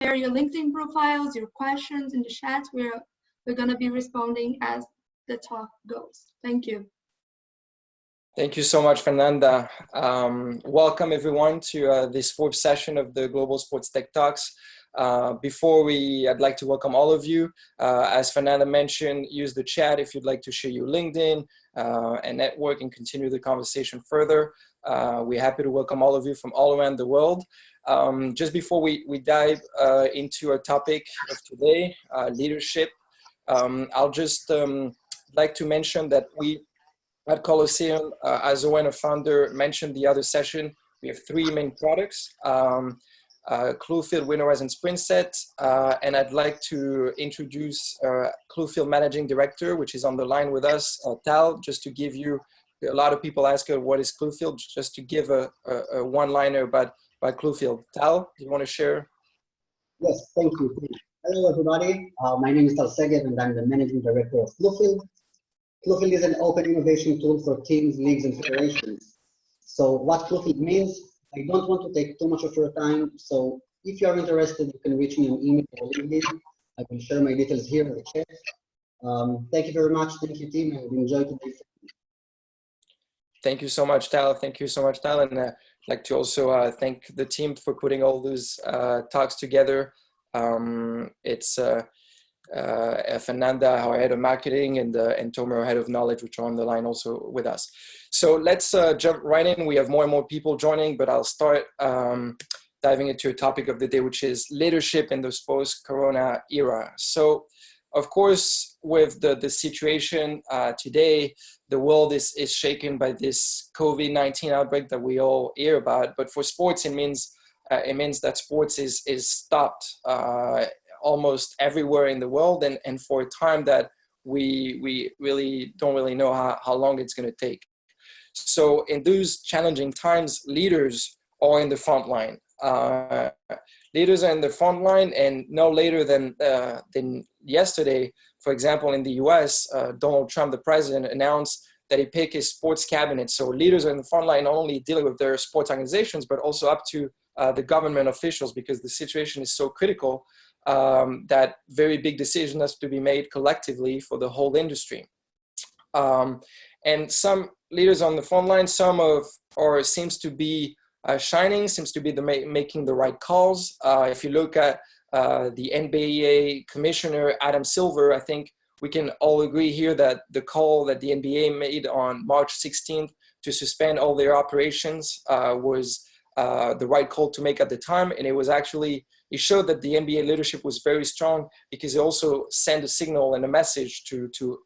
share your LinkedIn profiles, your questions in the chat. We're going to be responding as the talk goes. Thank you. Thank you so much, Fernanda. Welcome everyone to this fourth session of the Global Sports Tech Talks. I'd like to welcome all of you. As Fernanda mentioned, use the chat if you'd like to share your LinkedIn and network and continue the conversation further. We're happy to welcome all of you from all around the world. Just before we dive into our topic of today, leadership, I'll just like to mention that we at Colosseum, as Owen, a founder, mentioned the other session, we have three main products. Cluefield Winterize and Sprint Set, and I'd like to introduce Cluefield Managing Director, which is on the line with us, Tal, just to give you, a lot of people ask her what is Cluefield, just to give a one-liner about Cluefield. Tal, do you want to share? Yes, thank you. Hello everybody, my name is Tal Segev and I'm the Managing Director of Cluefield. Cluefield is an open innovation tool for teams, leagues, and federations. So what Cluefield means, I don't want to take too much of your time. So if you are interested, you can reach me on email or LinkedIn. I can share my details here in the chat. Thank you very much. Thank you, team. I would enjoy today. Thank you so much, Tal. Thank you so much, Tal. And I'd like to also thank the team for putting all those talks together. It's Fernanda, our head of marketing, and Tomer, our head of knowledge, which are on the line also with us. So let's jump right in. We have more and more people joining, but I'll start diving into a topic of the day, which is leadership in the post-corona era. So, of course, with the situation today, the world is shaken by this COVID-19 outbreak that we all hear about. But for sports, it means that sports is stopped almost everywhere in the world, and for a time that we really don't know how long it's going to take. So in those challenging times, leaders are in the front line. Leaders are in the front line, and no later than yesterday, for example, in the US, Donald Trump, the president, announced that he picked his sports cabinet. So leaders are in the front line, not only dealing with their sports organizations, but also up to the government officials, because the situation is so critical that very big decision has to be made collectively for the whole industry. And some leaders on the front line, seems to be shining, seems to be making the right calls. If you look at the NBA commissioner, Adam Silver, I think we can all agree here that the call that the NBA made on March 16th to suspend all their operations was the right call to make at the time. And it showed that the NBA leadership was very strong, because it also sent a signal and a message to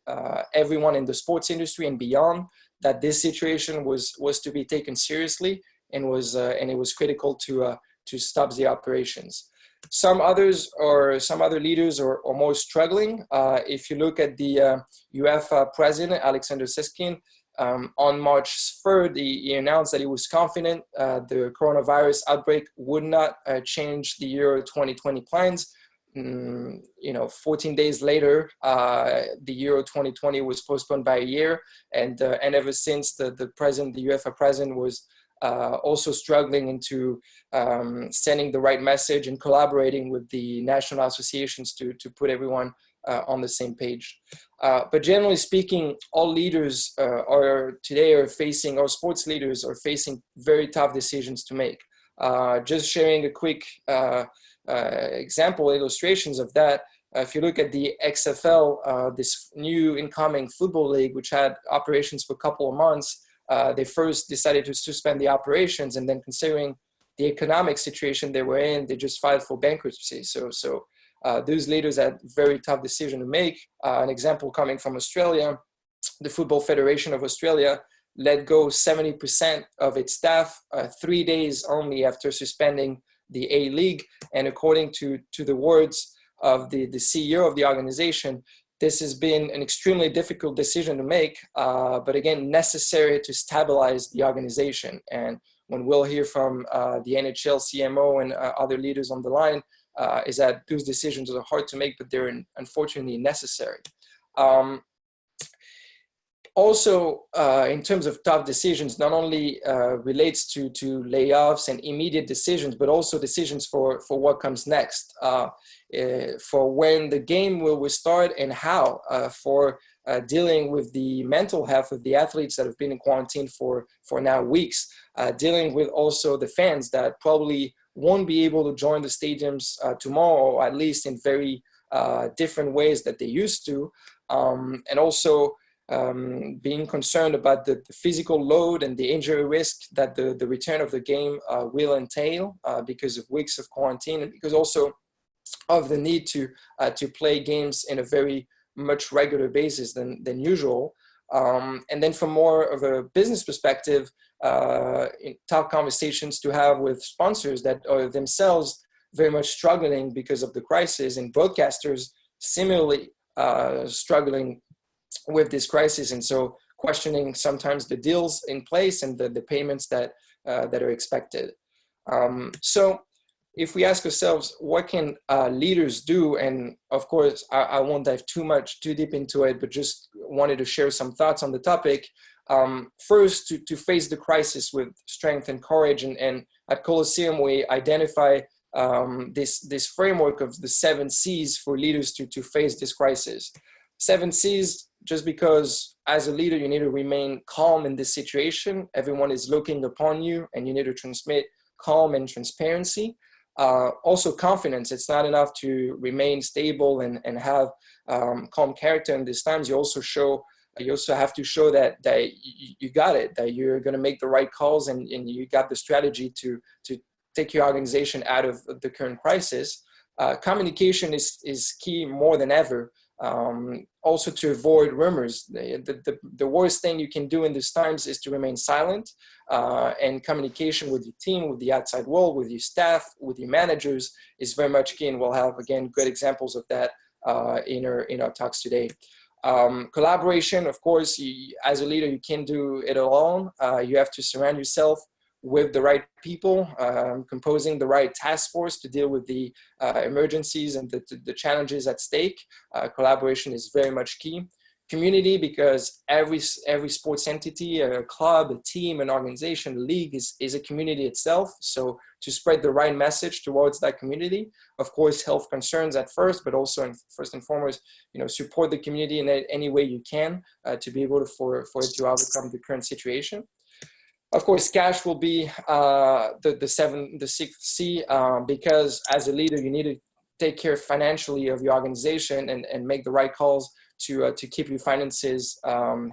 everyone in the sports industry and beyond that this situation was to be taken seriously, and it was critical to stop the operations. Some other leaders are more struggling. If you look at the UEFA president, Alexander Seskin, on March 3rd, he announced that he was confident the coronavirus outbreak would not change the Euro 2020 plans. 14 days later, the Euro 2020 was postponed by a year, and ever since, the UEFA president was also struggling into sending the right message and collaborating with the national associations to put everyone on the same page. But generally speaking, all leaders our sports leaders are facing very tough decisions to make. Just sharing a quick illustrations of that. If you look at the XFL, this new incoming football league, which had operations for a couple of months, they first decided to suspend the operations, and then considering the economic situation they were in, they just filed for bankruptcy. So those leaders had very tough decision to make. An example coming from Australia, the Football Federation of Australia let go 70% of its staff 3 days only after suspending the A-League. And according to the words of the CEO of the organization, this has been an extremely difficult decision to make, but again, necessary to stabilize the organization. And when we'll hear from the NHL CMO and other leaders on the line, is that those decisions are hard to make, but they're unfortunately necessary. Also, in terms of tough decisions, not only relates to layoffs and immediate decisions, but also decisions for what comes next, for when the game will restart and how, for dealing with the mental health of the athletes that have been in quarantine for now weeks, dealing with also the fans that probably won't be able to join the stadiums tomorrow, or at least in very different ways that they used to, and also being concerned about the physical load and the injury risk that the return of the game will entail because of weeks of quarantine, and because also of the need to play games in a very much regular basis than usual. And then from more of a business perspective, tough conversations to have with sponsors that are themselves very much struggling because of the crisis, and broadcasters similarly struggling with this crisis, and so questioning sometimes the deals in place and the payments that are expected. So if we ask ourselves, what can leaders do? And of course, I won't dive too deep into it, but just wanted to share some thoughts on the topic. First, to face the crisis with strength and courage, and at Colosseum we identify this framework of the 7 C's for leaders to face this crisis. 7 C's, just because as a leader you need to remain calm in this situation. Everyone is looking upon you, and you need to transmit calm and transparency. Also confidence. It's not enough to remain stable and have calm character in these times. You also have to show that you got it, that you're going to make the right calls, and you got the strategy to take your organization out of the current crisis. Communication is key more than ever. Also to avoid rumors. The worst thing you can do in these times is to remain silent, and communication with your team, with the outside world, with your staff, with your managers is very much key, and we'll have, again, good examples of that in our talks today. Collaboration, of course, as a leader, you can't do it alone. You have to surround yourself with the right people, composing the right task force to deal with the emergencies and the challenges at stake. Collaboration is very much key. Community, because every sports entity, a club, a team, an organization, a league is a community itself. So to spread the right message towards that community, of course, health concerns at first, but also first and foremost, support the community in any way you can to be able for it to overcome the current situation. Of course, cash will be the 6th C, because as a leader, you need to take care financially of your organization and make the right calls to keep your finances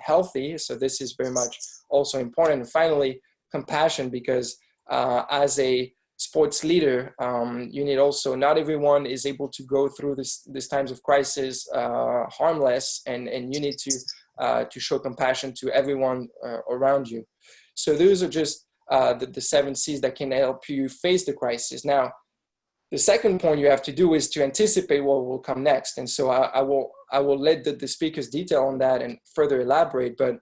healthy. So this is very much also important. And finally, compassion, because as a sports leader, you need also, not everyone is able to go through these times of crisis harmless, and you need to show compassion to everyone around you. So those are just the 7 C's that can help you face the crisis. Now, the second point you have to do is to anticipate what will come next. And so I will let the speakers detail on that and further elaborate. But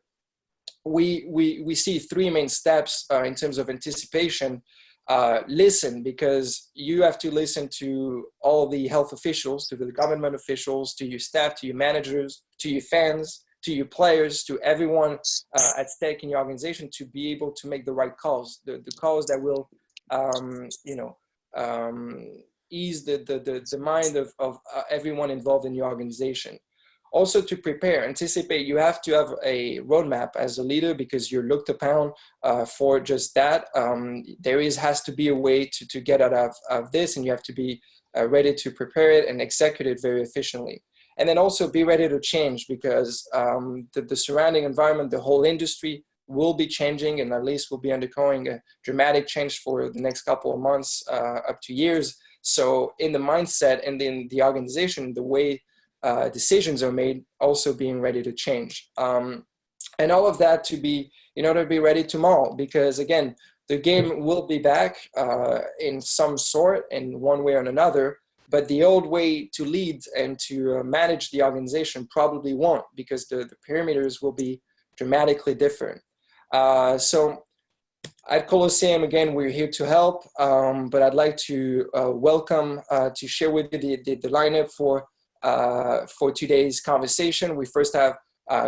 we see 3 main steps in terms of anticipation. Listen, because you have to listen to all the health officials, to the government officials, to your staff, to your managers, to your fans, to your players, to everyone at stake in your organization, to be able to make the right calls, the calls that will, ease the mind of everyone involved in your organization. Also to prepare, anticipate, you have to have a roadmap as a leader, because you're looked upon for just that. There has to be a way to get out of this, and you have to be ready to prepare it and execute it very efficiently. And then also be ready to change, because the surrounding environment, the whole industry will be changing, and at least will be undergoing a dramatic change for the next couple of months, up to years. So in the mindset and in the organization, the way decisions are made, also being ready to change. And all of that in order to be ready tomorrow, because again, the game will be back in some sort, in one way or another. But the old way to lead and to manage the organization probably won't, because the parameters will be dramatically different. So at Colosseum, again, we're here to help, but I'd like to welcome, to share with you the lineup for today's conversation. We first have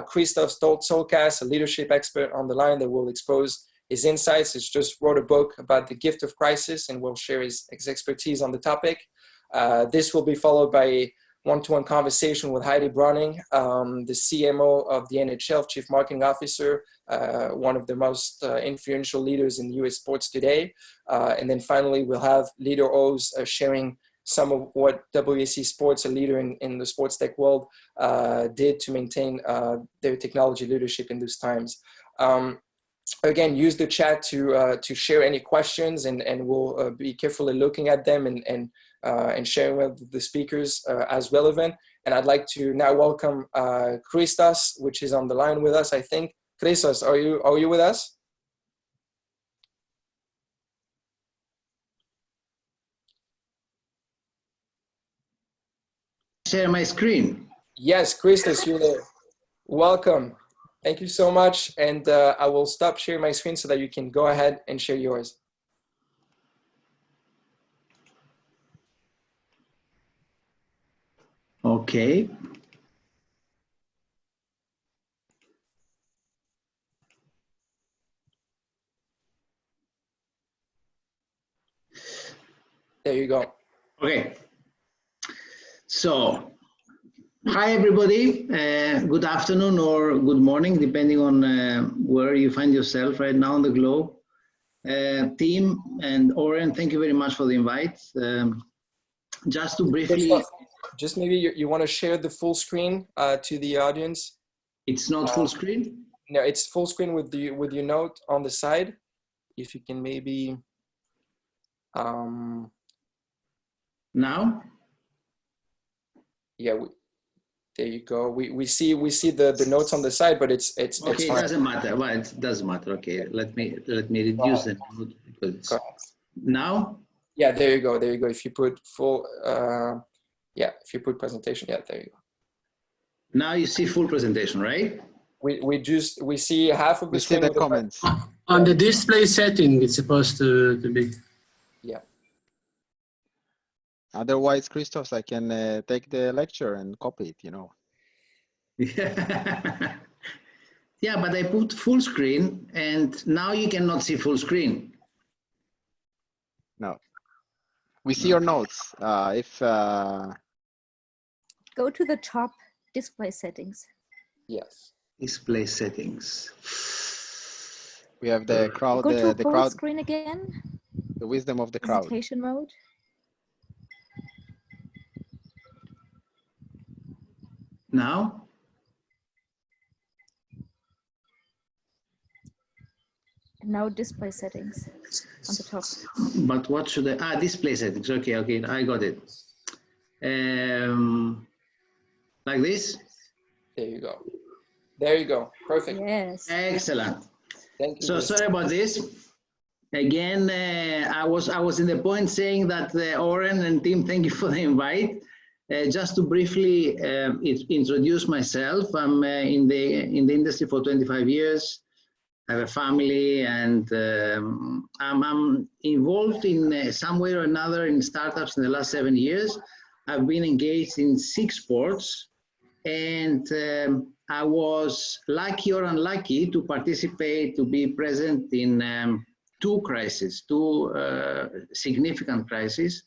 Christoph Solkas, a leadership expert on the line that will expose his insights. He's just wrote a book about the gift of crisis and will share his expertise on the topic. This will be followed by a one-to-one conversation with Heidi Browning, the CMO of the NHL, Chief Marketing Officer, one of the most influential leaders in US sports today. And then finally, we'll have Leader O's sharing some of what WAC Sports, a leader in the sports tech world, did to maintain their technology leadership in those times. Again, use the chat to share any questions, and we'll be carefully looking at them and sharing with the speakers as relevant. And I'd like to now welcome Christos, which is on the line with us, I think. Christos, are you with us? Share my screen. Yes, Christos, you're there. Welcome. Thank you so much. And I will stop sharing my screen so that you can go ahead and share yours. Okay. There you go. Okay. So, hi everybody. Good afternoon or good morning, depending on where you find yourself right now on the globe. Team and Oren, thank you very much for the invite. Just to briefly... Just maybe you want to share the full screen to the audience. It's not full screen? No, it's full screen with your note on the side. If you can maybe now? Yeah, there you go. We see the notes on the side, but it's okay. It's it fine. Doesn't matter. Well, it doesn't matter. Okay, let me reduce the note because now. Yeah, there you go. There you go. If you put full, yeah, if you put presentation, yeah, there you go. Now you see full presentation, right? We see half of the screen. We see the comments. On the display setting, it's supposed to be. Yeah. Otherwise, Christos, I can take the lecture and copy it, you know. Yeah, but I put full screen and now you cannot see full screen. No. We see your notes. Go to the top display settings. Yes. Display settings. We have the crowd. Go to the full crowd. screen again. The wisdom of the crowd. Presentation mode. Now? Now display settings on the top. But what should I, display settings. Okay, I got it. Like this? There you go. There you go. Perfect. Yes. Excellent. Thank you. So sorry about this. Again, I was in the point saying that Oren and team, thank you for the invite. Just to briefly introduce myself, I'm in the industry for 25 years. I have a family, and I'm involved in some way or another in startups in the last 7 years. I've been engaged in 6 sports, and I was lucky or unlucky to participate, to be present in 2 crises, 2 significant crises.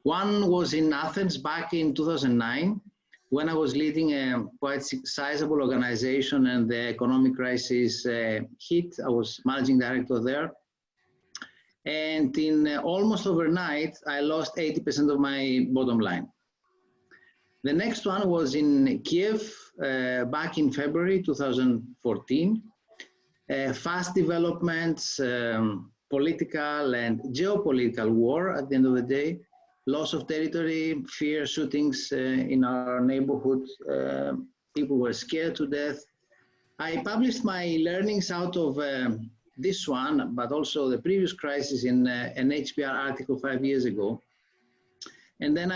One was in Athens back in 2009, when I was leading a quite sizable organization and the economic crisis hit. I was managing director there. And in almost overnight, I lost 80% of my bottom line. The next one was in Kiev back in February 2014. Fast developments, political and geopolitical war at the end of the day. Loss of territory, fear, shootings in our neighborhood. People were scared to death. I published my learnings out of this one, but also the previous crisis in an HBR article 5 years ago. And then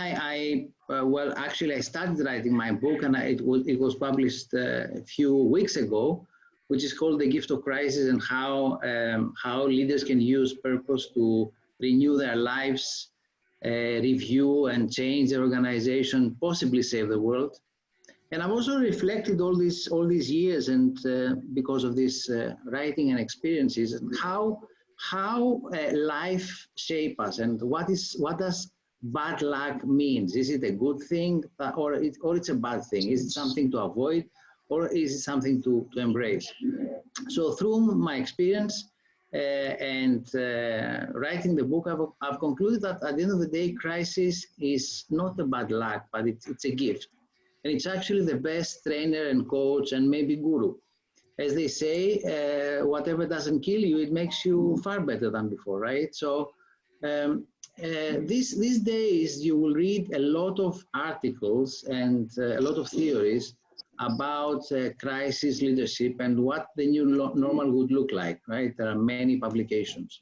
well, actually I started writing my book, and it was published a few weeks ago, which is called The Gift of Crisis, and how leaders can use purpose to renew their lives, review and change their organization, possibly save the world. And I've also reflected all these years, and because of this writing and experiences, and how life shape us, and what does bad luck means? Is it a good thing, or it's a bad thing? Is it something to avoid, or is it something to embrace? So through my experience and writing the book, I've concluded that at the end of the day, crisis is not a bad luck, but it's a gift. And it's actually the best trainer and coach and maybe guru. As they say, whatever doesn't kill you, it makes you far better than before, right? So these days, you will read a lot of articles and a lot of theories about crisis leadership and what the new normal would look like, right? There are many publications.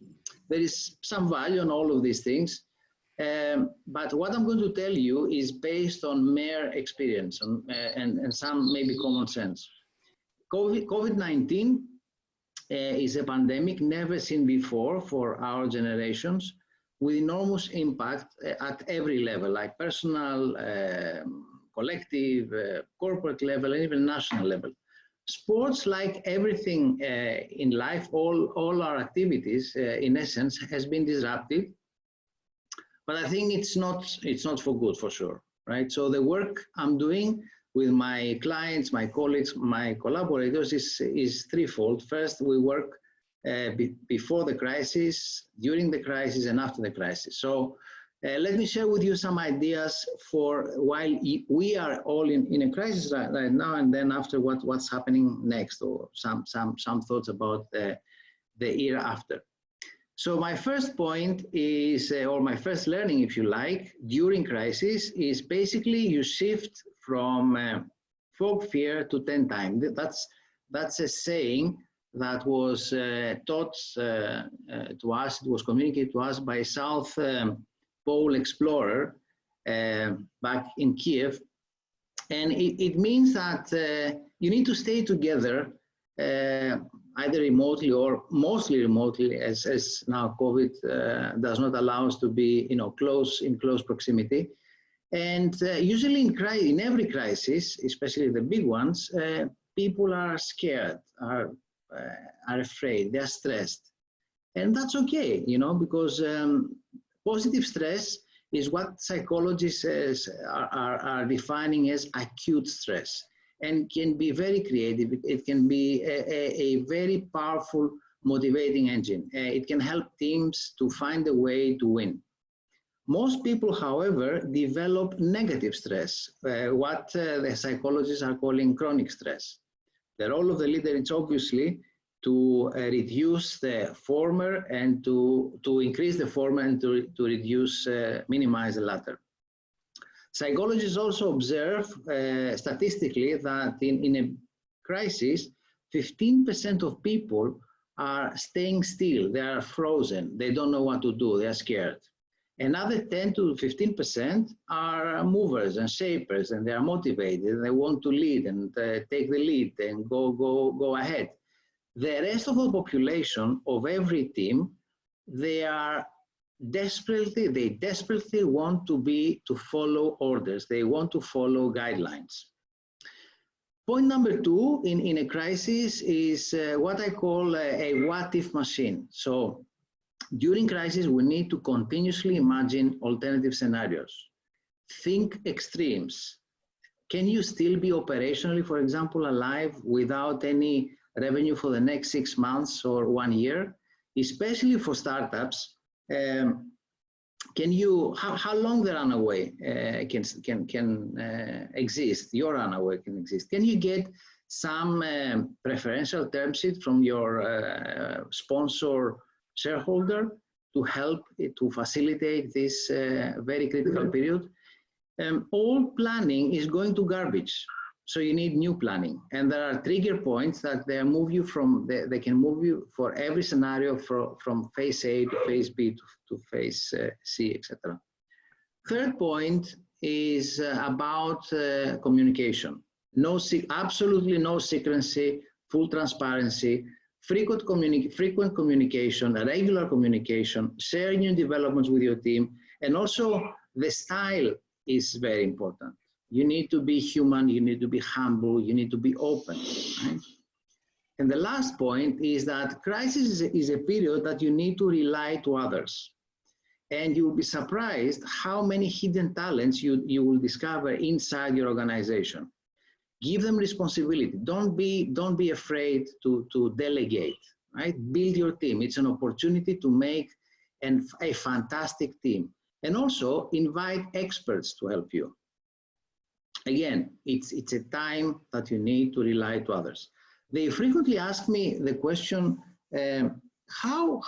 There is some value on all of these things. But what I'm going to tell you is based on mere experience and some maybe common sense. COVID-19 is a pandemic never seen before for our generations, with enormous impact at every level, like personal, collective, corporate level, and even national level. Sports, like everything in life, all our activities, in essence, has been disrupted. But I think it's not for good, for sure, right? So the work I'm doing with my clients, my colleagues, my collaborators is threefold. First, we work before the crisis, during the crisis, and after the crisis. So let me share with you some ideas for while we are all in a crisis right now, and then after what's happening next, or some thoughts about the year after. So my first point is, or my first learning, if you like, during crisis is basically you shift from fog fear to 10 times. That's a saying that was taught to us, it was communicated to us by South Pole explorer back in Kiev. And it means that you need to stay together either remotely or mostly remotely, as now COVID does not allow us to be, in close proximity. And usually in every crisis, especially the big ones, people are scared, are afraid, they are stressed. And that's okay, because positive stress is what psychologists are defining as acute stress, and can be very creative. It can be a very powerful motivating engine. It can help teams to find a way to win. Most people, however, develop negative stress, what the psychologists are calling chronic stress. The role of the leader is obviously to reduce the former and to increase the former, and to reduce, minimize the latter. Psychologists also observe statistically that in a crisis, 15% of people are staying still, they are frozen, they don't know what to do, they are scared. Another 10 to 15% are movers and shapers, and they are motivated, they want to lead and take the lead and go ahead. The rest of the population of every team, they desperately want to follow orders. They want to follow guidelines. Point number two in a crisis is what I call a what-if machine. So during crisis, we need to continuously imagine alternative scenarios. Think extremes. Can you still be operationally, for example, alive without any revenue for the next 6 months or 1 year? Especially for startups, how long the runaway can exist, your runaway can exist? Can you get some preferential term sheet from your sponsor shareholder to help to facilitate this very critical period? All planning is going to garbage. So you need new planning, and there are trigger points that they move you from. They can move you for every scenario from phase A to phase B to phase C, etc. Third point is about communication. Absolutely no secrecy, full transparency, frequent communication, regular communication, sharing new developments with your team, and also the style is very important. You need to be human, you need to be humble, you need to be open, right? And the last point is that crisis is a period that you need to rely to others. And you'll be surprised how many hidden talents you will discover inside your organization. Give them responsibility. Don't be afraid to delegate, right? Build your team. It's an opportunity to make a fantastic team. And also invite experts to help you. Again, it's a time that you need to rely to others. They frequently ask me the question, how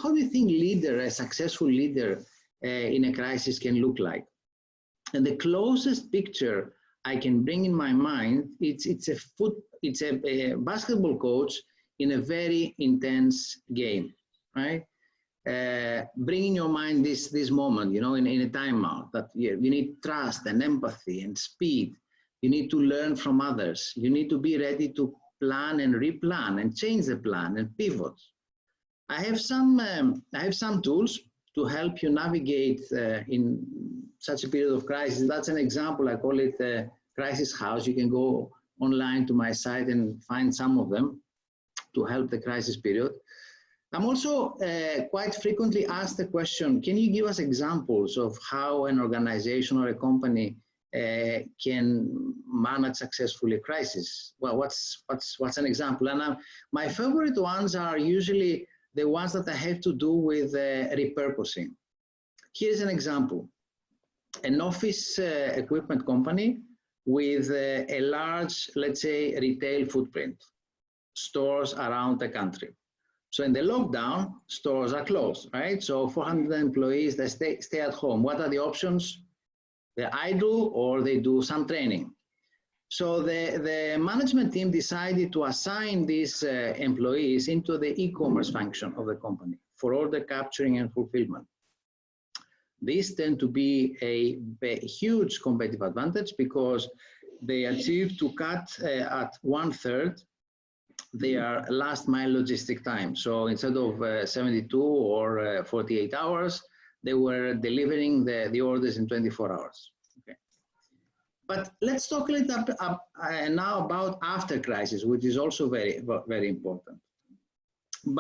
do you think a successful leader in a crisis can look like? And the closest picture I can bring in my mind, it's a basketball coach in a very intense game, right? Bring in your mind this moment, you know, in a timeout, that you need trust and empathy and speed. You need to learn from others. You need to be ready to plan and replan and change the plan and pivot. I have some tools to help you navigate in such a period of crisis. That's an example. I call it the Crisis House. You can go online to my site and find some of them to help the crisis period. I'm also quite frequently asked the question, can you give us examples of how an organization or a company can manage successfully a crisis? Well, what's an example? And my favorite ones are usually the ones that I have to do with repurposing. Here's an example. An office equipment company with a large, let's say, retail footprint, stores around the country. So in the lockdown, stores are closed, right? So 400 employees, they stay at home. What are the options? They idle or they do some training. So the management team decided to assign these employees into the e-commerce function of the company for order capturing and fulfillment. These tend to be a huge competitive advantage because they achieve to cut at 1/3 their last mile logistic time. So instead of 72 or 48 hours, they were delivering the orders in 24 hours. Okay. But let's talk a little now about after crisis, which is also very, very important.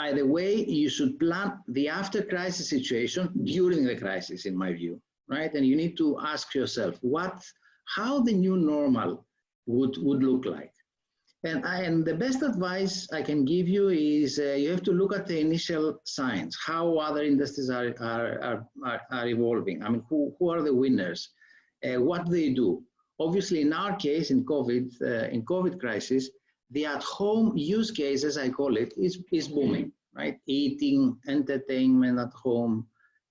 By the way, you should plan the after crisis situation during the crisis, in my view, right? And you need to ask yourself how the new normal would look like. And the best advice I can give you is you have to look at the initial signs, how other industries are evolving. I mean, who are the winners? What do they do? Obviously, in our case, in COVID crisis, the at-home use case, as I call it, is booming, right? Eating, entertainment at home,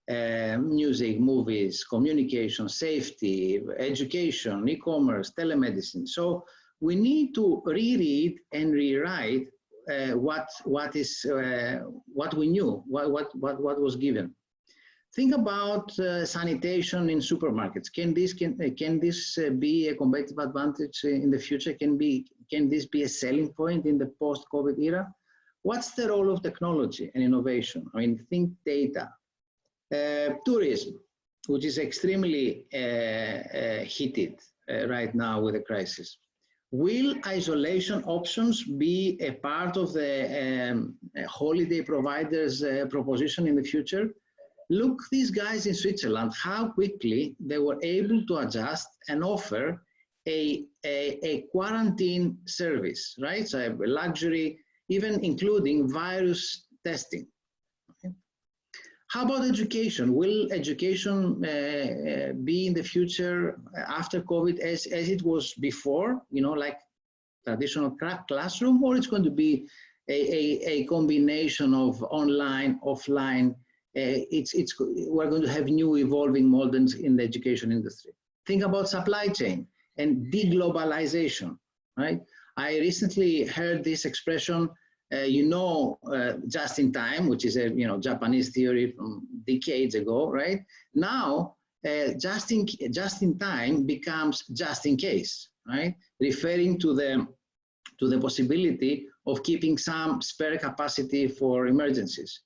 music, movies, communication, safety, education, e-commerce, telemedicine. So we need to reread and rewrite what we knew, what was given. Think about sanitation in supermarkets. Can this be a competitive advantage in the future? Can this be a selling point in the post-COVID era? What's the role of technology and innovation? I mean, think data. Tourism, which is extremely heated right now with the crisis. Will isolation options be a part of the holiday providers' proposition in the future? Look, these guys in Switzerland, how quickly they were able to adjust and offer a quarantine service, right? So a luxury, even including virus testing. Okay. How about education? Will education be in the future after COVID as it was before, you know, like traditional classroom, or it's going to be a combination of online, offline? We're going to have new evolving models in the education industry. Think about supply chain and deglobalization, right? I recently heard this expression, just in time, which is a Japanese theory from decades ago, right? Now, just in time becomes just in case, right? Referring to the possibility of keeping some spare capacity for emergencies.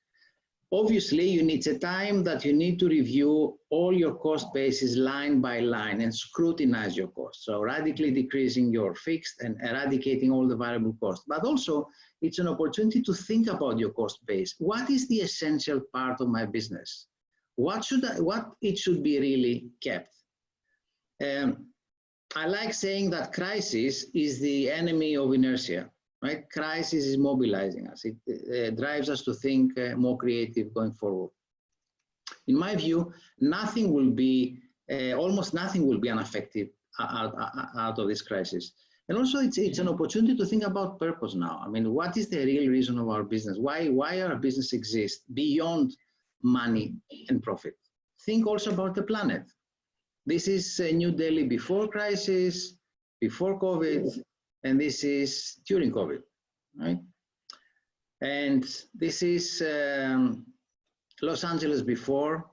Obviously, you need a time that you need to review all your cost bases line by line and scrutinize your costs. So radically decreasing your fixed and eradicating all the variable costs. But also, it's an opportunity to think about your cost base. What is the essential part of my business? What it should be really kept? I like saying that crisis is the enemy of inertia. Right? Crisis is mobilizing us. It drives us to think more creative going forward. In my view, nothing will be, almost nothing will be unaffected out of this crisis. And also it's an opportunity to think about purpose now. I mean, what is the real reason of our business? Why our business exists beyond money and profit? Think also about the planet. This is New Delhi before crisis, before COVID, and this is during COVID, right? And this is Los Angeles before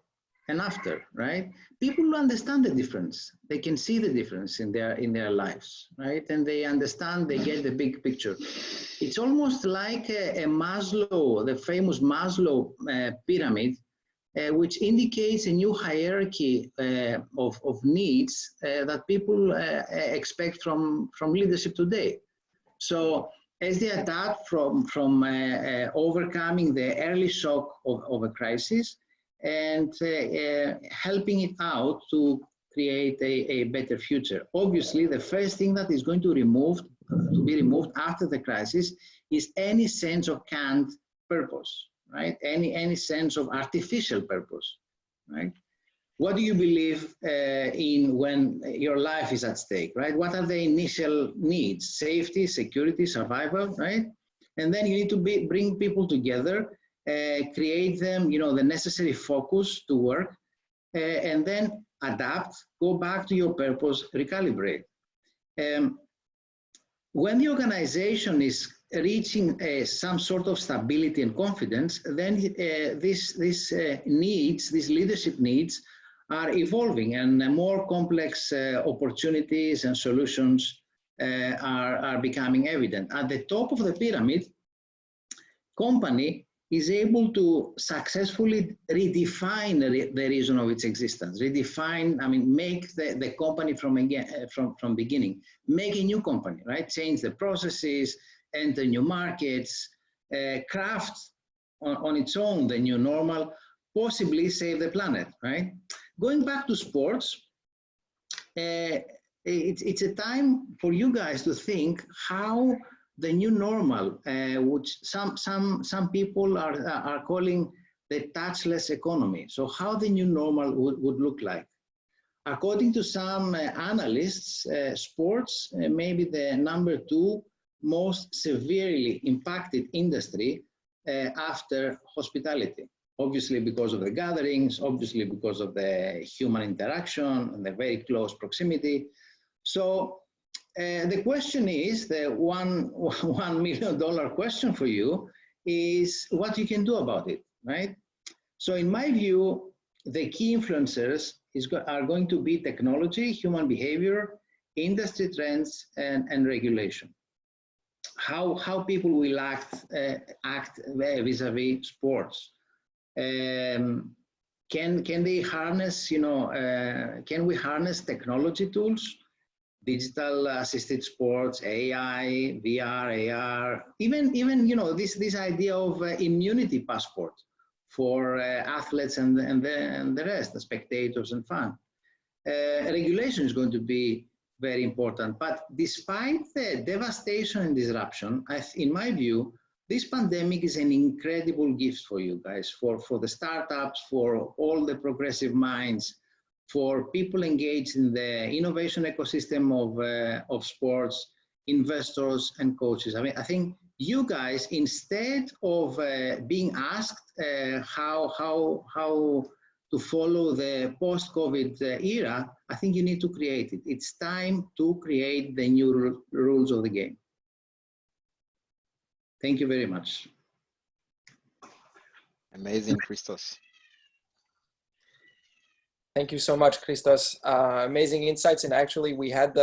and after, right? People understand the difference. They can see the difference in their lives, right? And they understand, they get the big picture. It's almost like a Maslow, the famous Maslow pyramid, which indicates a new hierarchy of needs that people expect from leadership today. So as they adapt from overcoming the early shock of a crisis and helping it out to create a better future. Obviously, the first thing that is going to be removed after the crisis is any sense of canned purpose. Right? Any sense of artificial purpose, right? What do you believe in when your life is at stake, right? What are the initial needs? Safety, security, survival, right? And then you need to bring people together, create them, the necessary focus to work, and then adapt, go back to your purpose, recalibrate. When the organization is reaching some sort of stability and confidence, then these leadership needs are evolving, and more complex opportunities and solutions are becoming evident. At the top of the pyramid, company is able to successfully redefine the reason of its existence, make the company from beginning, make a new company, right? Change the processes, enter new markets, craft on its own the new normal, possibly save the planet, right? Going back to sports, it's a time for you guys to think how the new normal, which some people are calling the touchless economy. So how the new normal would look like. According to some analysts, sports may be the #2 most severely impacted industry after hospitality. Obviously because of the gatherings, obviously because of the human interaction and the very close proximity. So the question is, the $1 million question for you is what you can do about it, right? So in my view, the key influencers are going to be technology, human behavior, industry trends, and regulation. How people will act vis-a-vis sports. Can they harness, can we harness technology tools? Digital assisted sports, AI, VR, AR, even this idea of immunity passport for athletes and the rest, the spectators and fan. Regulation is going to be very important, but despite the devastation and disruption, in my view, this pandemic is an incredible gift for you guys, for the startups, for all the progressive minds, for people engaged in the innovation ecosystem of sports, investors and coaches. I think you guys, instead of being asked how to follow the post-COVID era, I think you need to create it. It's time to create the new rules of the game. Thank you very much. Amazing, Christos. Thank you so much, Christos. Amazing insights. And actually, we had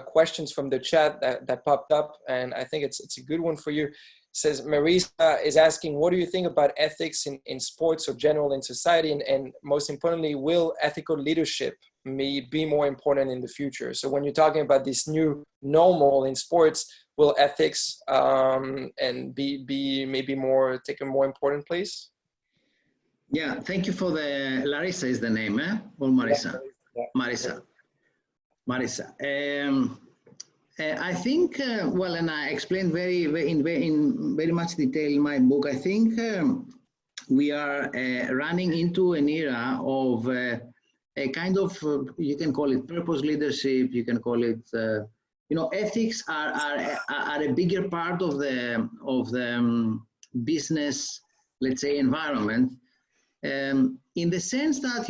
questions from the chat that popped up, and I think it's a good one for you. says Marisa is asking, what do you think about ethics in sports or general in society? And most importantly, will ethical leadership be more important in the future? So when you're talking about this new normal in sports, will ethics and be maybe more take a more important place? Yeah, thank you for the, Larissa is the name, eh? Or Marisa? Yeah. Marisa. Marisa. I think, well, and I explained in very much detail in my book, I think we are running into an era of a kind of, you can call it purpose leadership, you can call it, ethics are a bigger part of the business, let's say, environment, in the sense that,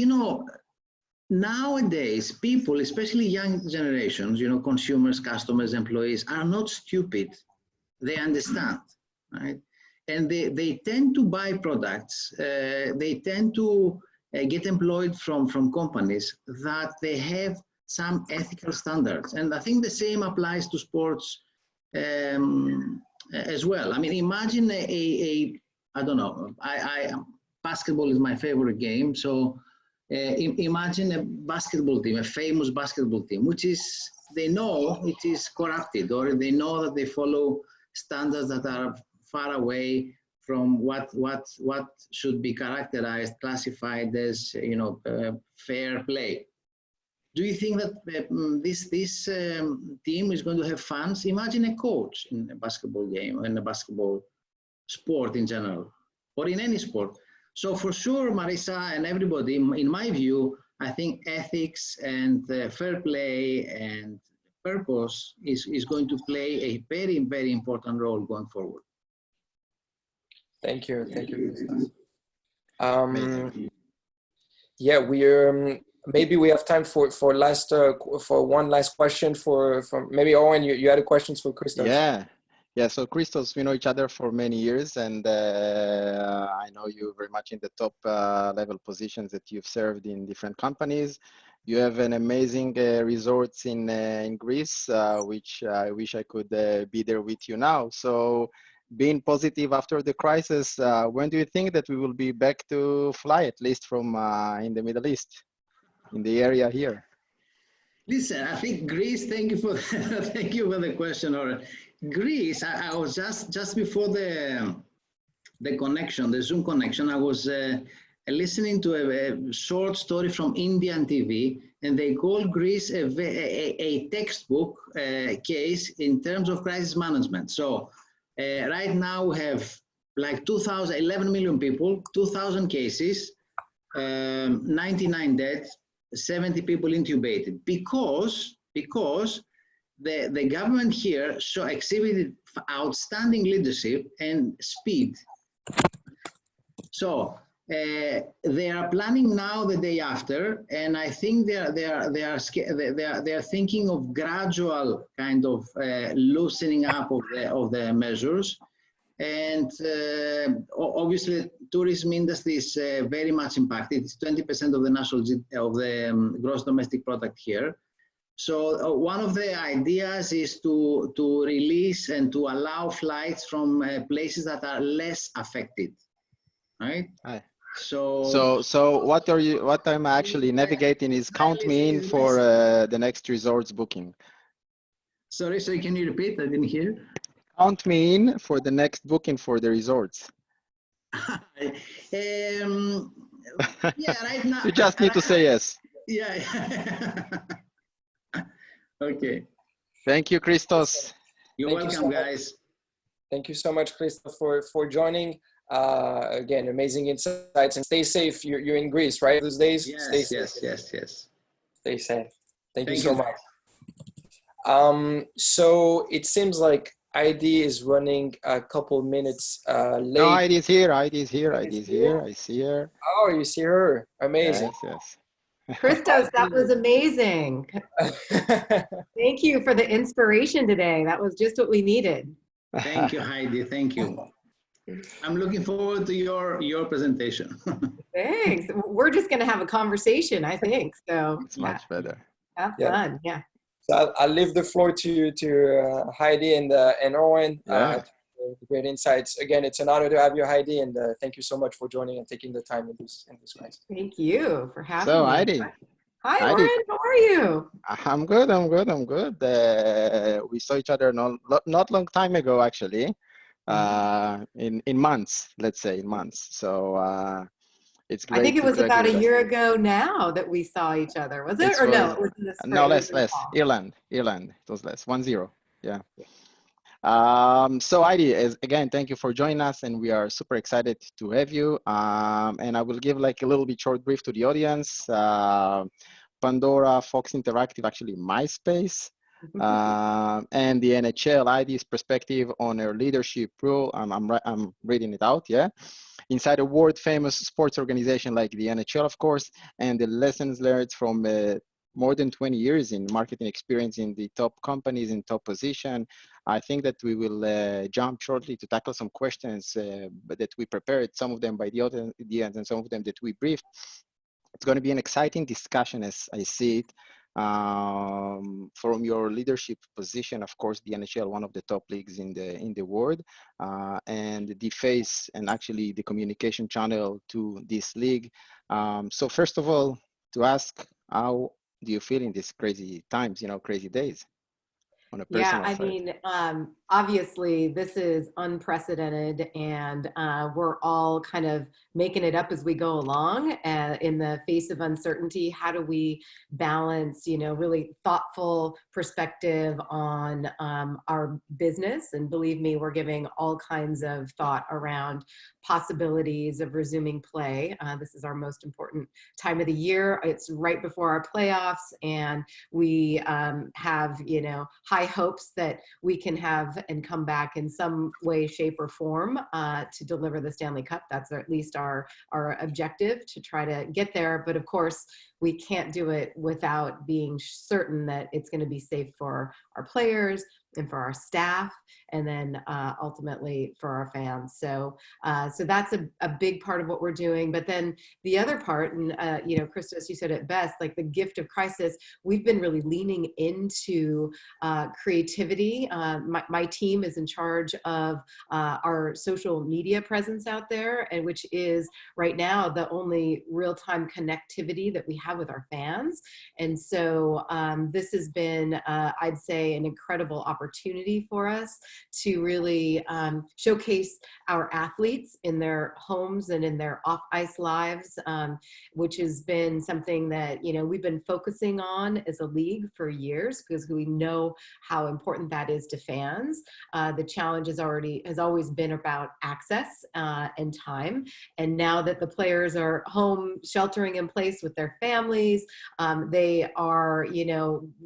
nowadays, people, especially young generations, consumers, customers, employees, are not stupid. They understand, right? And they tend to buy products. They tend to get employed from companies that they have some ethical standards. And I think the same applies to sports as well. I mean, imagine I don't know, basketball is my favorite game. So imagine a basketball team, a famous basketball team, which is, they know it is corrupted, or they know that they follow standards that are far away from what should be characterized, classified as, fair play. Do you think that this team is going to have fans? Imagine a coach in a basketball game, in a basketball sport in general, or in any sport. So for sure, Marisa and everybody, in my view, I think ethics and fair play and purpose is going to play a very, very important role going forward. Thank you. Thank you. Yeah, we're maybe we have time for one last question from maybe Owen. You had a questions for Christos. Yeah. So Christos, we know each other for many years, and I know you very much in the top level positions that you've served in different companies. You have an amazing resorts in Greece, which I wish I could be there with you now. So, being positive after the crisis, when do you think that we will be back to fly, at least from in the Middle East, in the area here? Listen, I think Greece, thank you for thank you for the question. Or Greece, I was just before the connection, the Zoom connection, I was listening to a short story from Indian TV, and they call Greece a textbook case in terms of crisis management. So right now we have like 11 million people, 2,000 cases, 99 dead, 70 people intubated, because the government here exhibited outstanding leadership and speed. So they are planning now the day after, and I think they are thinking of gradual kind of loosening up of the measures. And obviously, tourism industry is very much impacted. It's 20% of the gross domestic product here. So one of the ideas is to release and to allow flights from places that are less affected, right? Hi. So what I'm actually navigating is count me in for the next resorts booking. Sorry, can you repeat? I didn't hear. Count me in for the next booking for the resorts. Yeah, right now. You just need to say yes. Yeah. Okay. Thank you, Christos. You're welcome, guys. Thank you so much, Christos, for joining. Again, amazing insights, and stay safe. You're in Greece, right? Those days. Yes, stay safe. yes. Stay safe. Thank you so much. So it seems like ID is running a couple minutes late. No, ID's here. I see her. Oh, you see her. Amazing. Yes. Christos, that was amazing. Thank you for the inspiration today. That was just what we needed. Thank you, Heidi. Thank you. I'm looking forward to your presentation. Thanks. We're just going to have a conversation, I think. So It's much better. Have fun. Yeah. So I'll leave the floor to Heidi and Owen the great insights. Again, it's an honor to have you, Heidi, and thank you so much for joining and taking the time in this crisis. Thank you for having So me. Heidi, Hi, Heidi, Oren. How are you? I'm good. I'm good. I'm good. We saw each other not long time ago, actually, in months. Let's say in months. So it's I think great it to was connect about a with us. year ago now that we saw each other. Was it? It Or no, was it was in the spring. no It was less, in the less. fall. Ireland. It was less. 1-0. Yeah. So Heidi, again, thank you for joining us, and we are super excited to have you. And I will give like a little bit short brief to the audience. Pandora, Fox Interactive, actually MySpace, and the NHL. Heidi's perspective on her leadership role. I'm reading it out, yeah. Inside a world famous sports organization like the NHL, of course, and the lessons learned from more than 20 years in marketing experience in the top companies in top position. I think that we will jump shortly to tackle some questions that we prepared, some of them by the audience and some of them that we briefed. It's going to be an exciting discussion as I see it. From your leadership position, of course, the NHL, one of the top leagues in the world, and the face and actually the communication channel to this league. So first of all, to ask, how do you feel in these crazy times, crazy days on a Yeah, personal I side? mean, obviously this is unprecedented, and we're all kind of making it up as we go along in the face of uncertainty. How do we balance, really thoughtful perspective on our business? And believe me, we're giving all kinds of thought around possibilities of resuming play. This is our most important time of the year. It's right before our playoffs, and we have, high hopes that we can have and come back in some way, shape, or form to deliver the Stanley Cup. That's at least our objective, to try to get there. But of course, we can't do it without being certain that it's going to be safe for our players and for our staff, and then ultimately for our fans. So that's a big part of what we're doing. But then the other part, and Christos, you said it best, like the gift of crisis, we've been really leaning into creativity. My team is in charge of our social media presence out there, and which is right now the only real-time connectivity that we have with our fans. And so this has been, I'd say, an incredible opportunity for us to really showcase our athletes in their homes and in their off-ice lives, which has been something that we've been focusing on as a league for years, because we know how important that is to fans. The challenge has always been about access and time. And now that the players are home sheltering in place with their families, they are,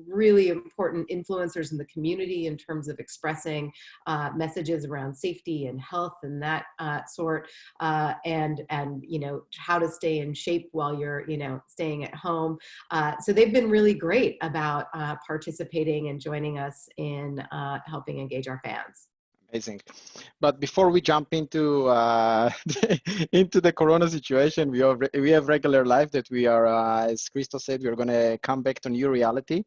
really important influencers in the community in terms of expressing messages around safety and health and that sort, and how to stay in shape while you're, staying at home. So they've been really great about participating and joining us in helping engage our fans. Amazing. But before we jump into into the Corona situation, we have regular life that we are, as Christos said, we are going to come back to new reality.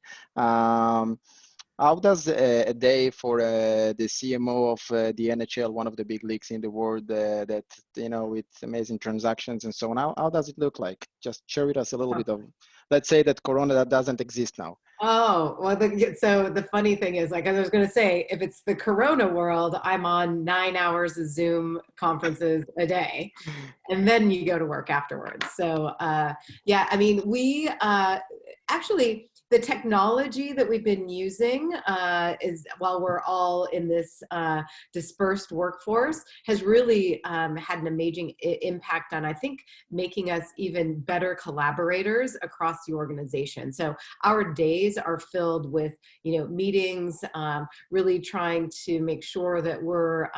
How does a day for the CMO of the NHL, one of the big leagues in the world, that with amazing transactions and so on, how does it look like? Just share with us a little bit of, let's say that Corona that doesn't exist now. Oh, well, so the funny thing is, like I was going to say, if it's the Corona world, I'm on 9 hours of Zoom conferences a day, and then you go to work afterwards. So yeah, I mean, we actually, the technology that we've been using is, while we're all in this dispersed workforce, has really had an amazing impact on, I think, making us even better collaborators across the organization. So our days are filled with, meetings, really trying to make sure that we're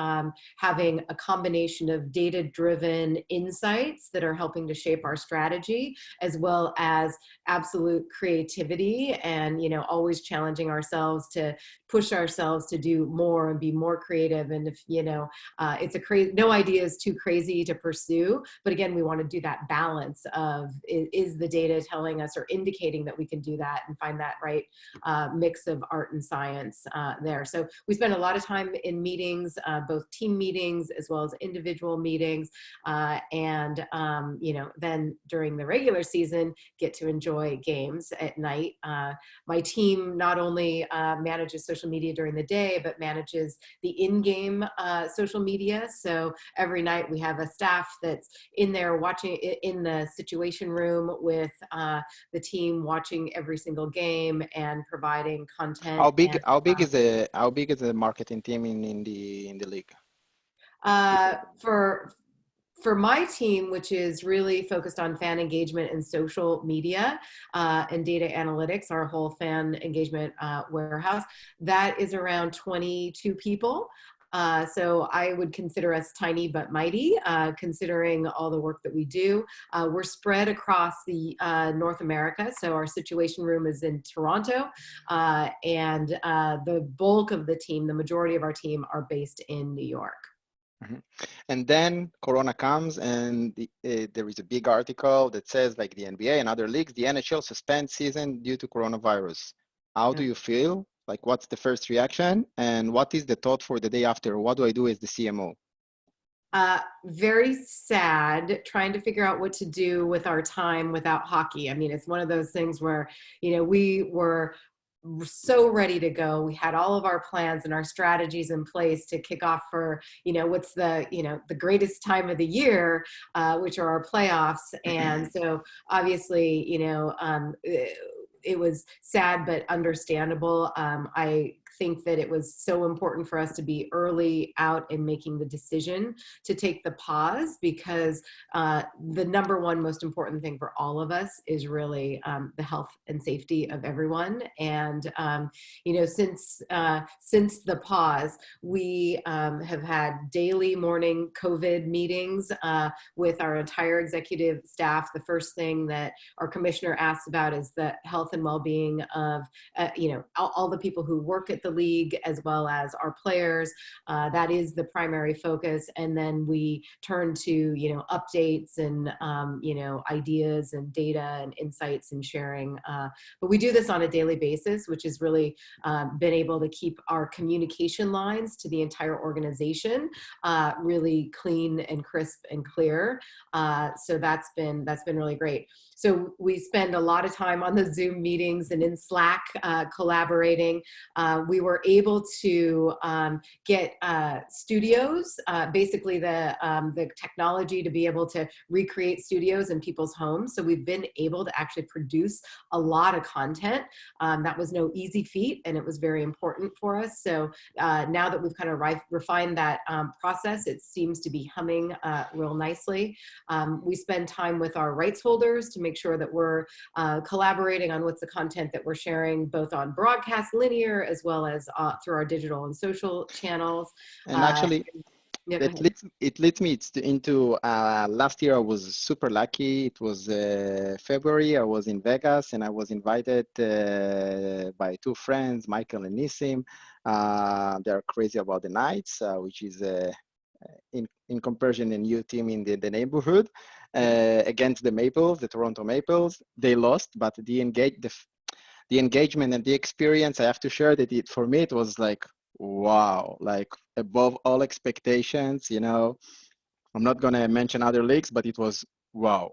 having a combination of data-driven insights that are helping to shape our strategy, as well as absolute creativity creativity and, you know, always challenging ourselves to push ourselves to do more and be more creative. And if, you know, it's a crazy, no idea is too crazy to pursue. But again, we want to do that balance of, is the data telling us or indicating that we can do that, and find that right mix of art and science there. So we spend a lot of time in meetings, both team meetings as well as individual meetings. You know, then during the regular season, get to enjoy games at night. My team not only manages social media during the day, but manages the in-game social media. So every night we have a staff that's in there watching in the situation room with the team, watching every single game and providing content. How big is the marketing team in the league? For my team, which is really focused on fan engagement and social media and data analytics, our whole fan engagement warehouse, that is around 22 people. So I would consider us tiny but mighty, considering all the work that we do. We're spread across the North America. So our situation room is in Toronto, and the bulk of the team, the majority of our team, are based in New York. Mm-hmm. And then Corona comes, and there is a big article that says, like, the NBA and other leagues, the NHL suspends season due to coronavirus. How do you feel? Like, what's the first reaction, and what is the thought for the day after? What do I do as the CMO? Very sad, trying to figure out what to do with our time without hockey. I mean, it's one of those things where, you know, we were so ready to go. We had all of our plans and our strategies in place to kick off for, you know, what's the, you know, the greatest time of the year, which are our playoffs. And so obviously, you know, it was sad, but understandable. I think that it was so important for us to be early out in making the decision to take the pause, because the number one most important thing for all of us is really the health and safety of everyone. And you know, since the pause, we have had daily morning COVID meetings with our entire executive staff. The first thing that our commissioner asked about is the health and well-being of you know, all the people who work at the league, as well as our players. That is the primary focus. And then we turn to, you know, updates and, you know, ideas and data and insights and sharing. But we do this on a daily basis, which has really been able to keep our communication lines to the entire organization really clean and crisp and clear. So that's been really great. So we spend a lot of time on the Zoom meetings and in Slack collaborating. We were able to get studios, basically the technology to be able to recreate studios in people's homes. So we've been able to actually produce a lot of content. That was no easy feat, and it was very important for us. So now that we've kind of refined that process, it seems to be humming real nicely. We spend time with our rights holders to make sure that we're collaborating on what's the content that we're sharing, both on broadcast linear as well as through our digital and social channels. And actually, yeah, it leads me into last year. I was super lucky. It was February. I was in Vegas, and I was invited by two friends, Michael and Nissim. They're crazy about the Knights, which is in comparison a new team in the neighborhood against the Maples, the Toronto Maples. They lost, but the engagement and the experience, I have to share that for me, it was like, wow, like above all expectations. You know, I'm not going to mention other leagues, but it was wow.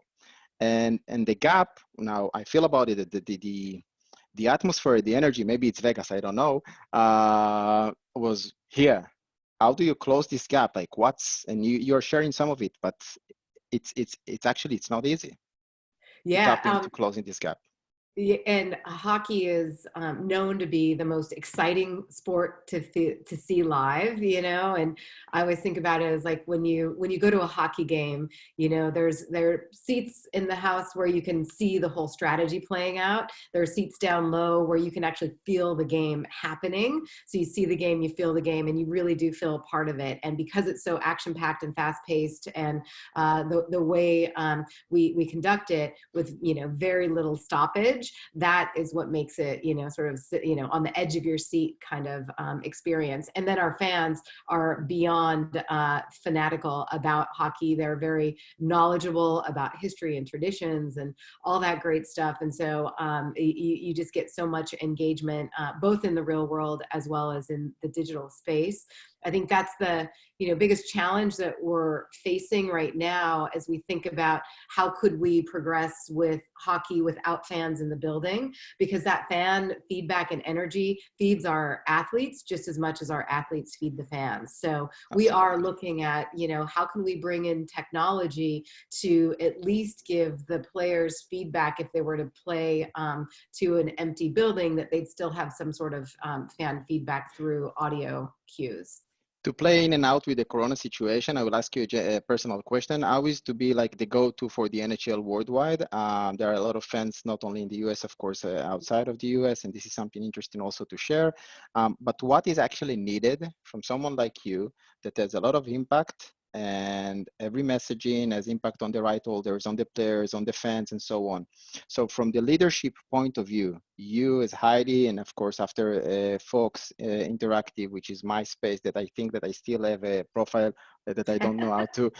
And the gap, now I feel about it, the atmosphere, the energy, maybe it's Vegas, I don't know, was here. How do you close this gap? Like and you're sharing some of it, but it's actually, it's not easy. yeah. To closing this gap. And hockey is known to be the most exciting sport to see live, you know. And I always think about it as like when you go to a hockey game, you know, there are seats in the house where you can see the whole strategy playing out. There are seats down low where you can actually feel the game happening. So you see the game, you feel the game, and you really do feel a part of it. And because it's so action-packed and fast-paced, and the way we conduct it with, you know, very little stoppage, coverage, that is what makes it, sort of, on the edge of your seat kind of experience. And then our fans are beyond fanatical about hockey. They're very knowledgeable about history and traditions and all that great stuff. And so you just get so much engagement, both in the real world as well as in the digital space. I think that's the biggest challenge that we're facing right now as we think about how could we progress with hockey without fans in the building, because that fan feedback and energy feeds our athletes just as much as our athletes feed the fans. So we are looking at, how can we bring in technology to at least give the players feedback if they were to play to an empty building, that they'd still have some sort of fan feedback through audio cues. To play in and out with the Corona situation, I will ask you a personal question. How is to be like the go-to for the NHL worldwide? There are a lot of fans, not only in the US, of course, outside of the US, and this is something interesting also to share. But what is actually needed from someone like you that has a lot of impact, and every messaging has impact on the right holders, on the players, on the fans, and so on. So from the leadership point of view, you as Heidi, and of course after Fox Interactive, which is my space, that I think that I still have a profile that I don't know how to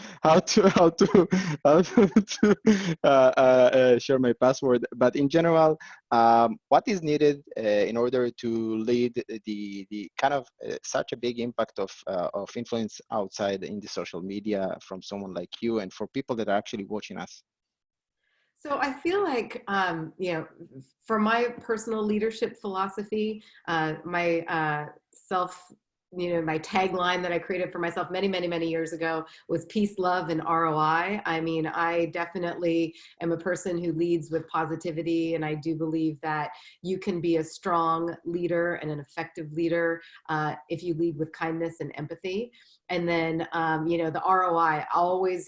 share my password. But in general, what is needed in order to lead the kind of such a big impact of influence outside in the social media from someone like you, and for people that are actually watching us? So I feel like, for my personal leadership philosophy, my my tagline that I created for myself many, many, many years ago was peace, love, and ROI. I mean, I definitely am a person who leads with positivity, and I do believe that you can be a strong leader and an effective leader if you lead with kindness and empathy. And then, the ROI,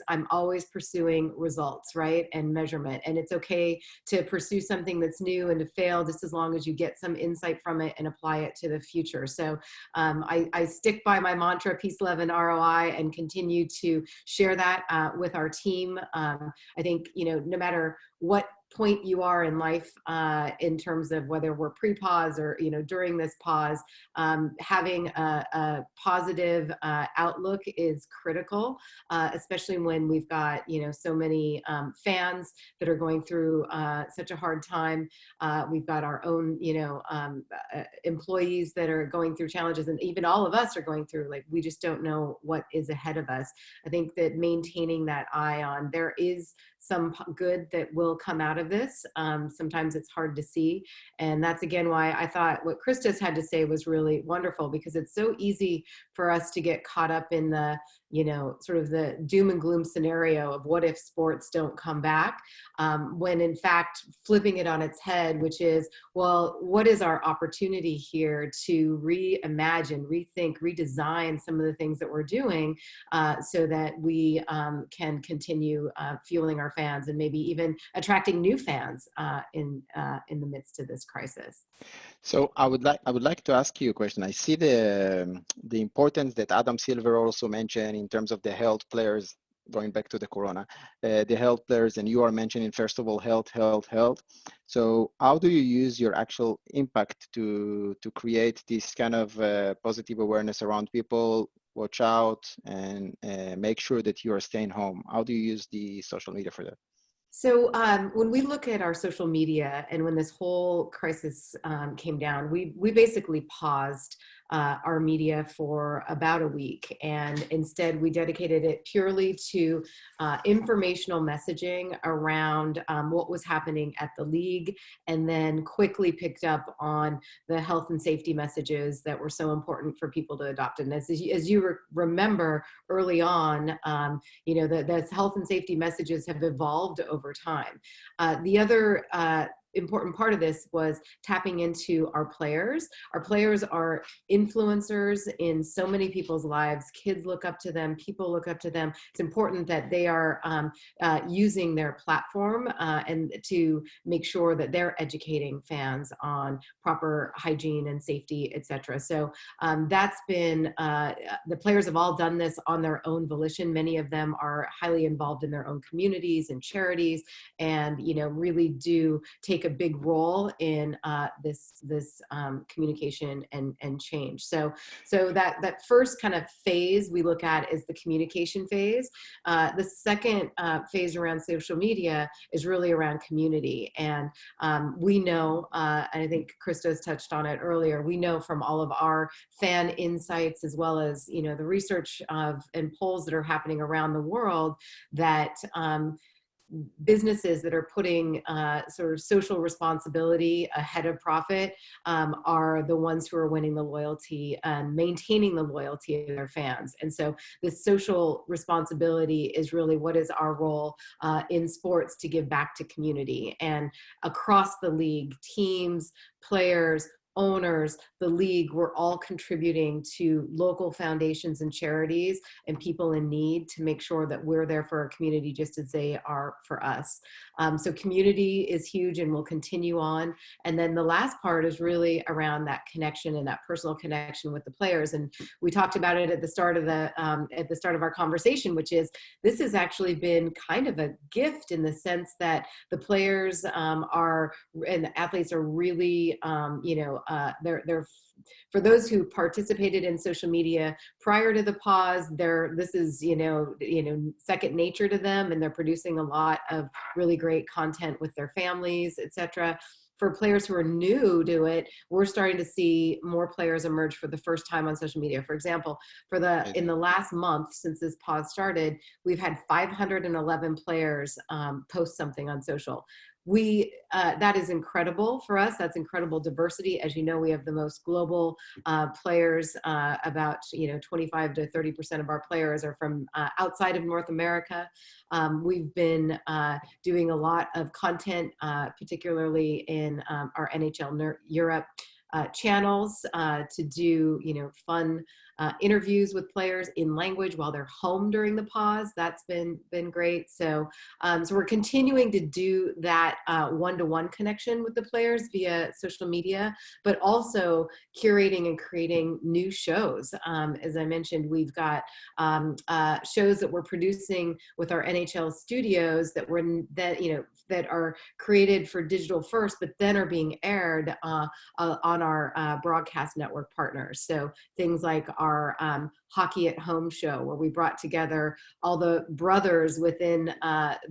I'm always pursuing results, right? And measurement. And it's okay to pursue something that's new and to fail, just as long as you get some insight from it and apply it to the future. So I stick by my mantra, peace, love, and ROI, and continue to share that with our team. I think, no matter what point you are in life in terms of whether we're pre-pause or during this pause, having a positive outlook is critical, especially when we've got so many fans that are going through such a hard time. We've got our own employees that are going through challenges, and even all of us are going through, like, we just don't know what is ahead of us. I think that maintaining that eye on there is some good that will come out of this. Sometimes it's hard to see. And that's again why I thought what Christos had to say was really wonderful, because it's so easy for us to get caught up in the, sort of the doom and gloom scenario of what if sports don't come back, when in fact flipping it on its head, which is, well, what is our opportunity here to reimagine, rethink, redesign some of the things that we're doing so that we can continue fueling our fans and maybe even attracting new fans in the midst of this crisis. So I would like to ask you a question. I see the importance that Adam Silver also mentioned in terms of the health players, going back to the Corona, the health players, and you are mentioning first of all health. So how do you use your actual impact to create this kind of positive awareness around people? Watch out and make sure that you are staying home. How do you use the social media for that? So when we look at our social media, and when this whole crisis came down, we basically paused our media for about a week, and instead we dedicated it purely to informational messaging around what was happening at the league, and then quickly picked up on the health and safety messages that were so important for people to adopt. And as you remember early on, the health and safety messages have evolved over time. The other important part of this was tapping into our players. Our players are influencers in so many people's lives. Kids look up to them, people look up to them. It's important that they are using their platform and to make sure that they're educating fans on proper hygiene and safety, etc. So that's been, the players have all done this on their own volition. Many of them are highly involved in their own communities and charities, and really do take a big role in this communication and change. So that first kind of phase we look at is the communication phase. The second phase around social media is really around community. And we know, and I think Christos touched on it earlier, we know from all of our fan insights, as well as, you know, the research and polls that are happening around the world, that businesses that are putting sort of social responsibility ahead of profit are the ones who are winning the loyalty and maintaining the loyalty of their fans. And so this social responsibility is really what is our role in sports to give back to community. And across the league, teams, players, owners, the league, we're all contributing to local foundations and charities and people in need to make sure that we're there for our community just as they are for us. So community is huge and will continue on. And then the last part is really around that connection and that personal connection with the players. And we talked about it at the start of our conversation, which is this has actually been kind of a gift in the sense that the players and the athletes are really, they're for those who participated in social media prior to the pause, this is second nature to them, and they're producing a lot of really great content with their families, etc. For players who are new to it, we're starting to see more players emerge for the first time on social media. For example, in the last month since this pause started, we've had 511 players post something on social. That is incredible for us. That's incredible diversity. As you know, we have the most global players. About 25 to 30% of our players are from outside of North America. We've been doing a lot of content, particularly in our NHL Europe channels to do fun interviews with players in language while they're home during the pause. That's been great. So we're continuing to do that one-to-one connection with the players via social media, but also curating and creating new shows. As I mentioned, we've got shows that we're producing with our NHL studios that are created for digital first, but then are being aired on our broadcast network partners. So things like our Hockey at Home show, where we brought together all the brothers within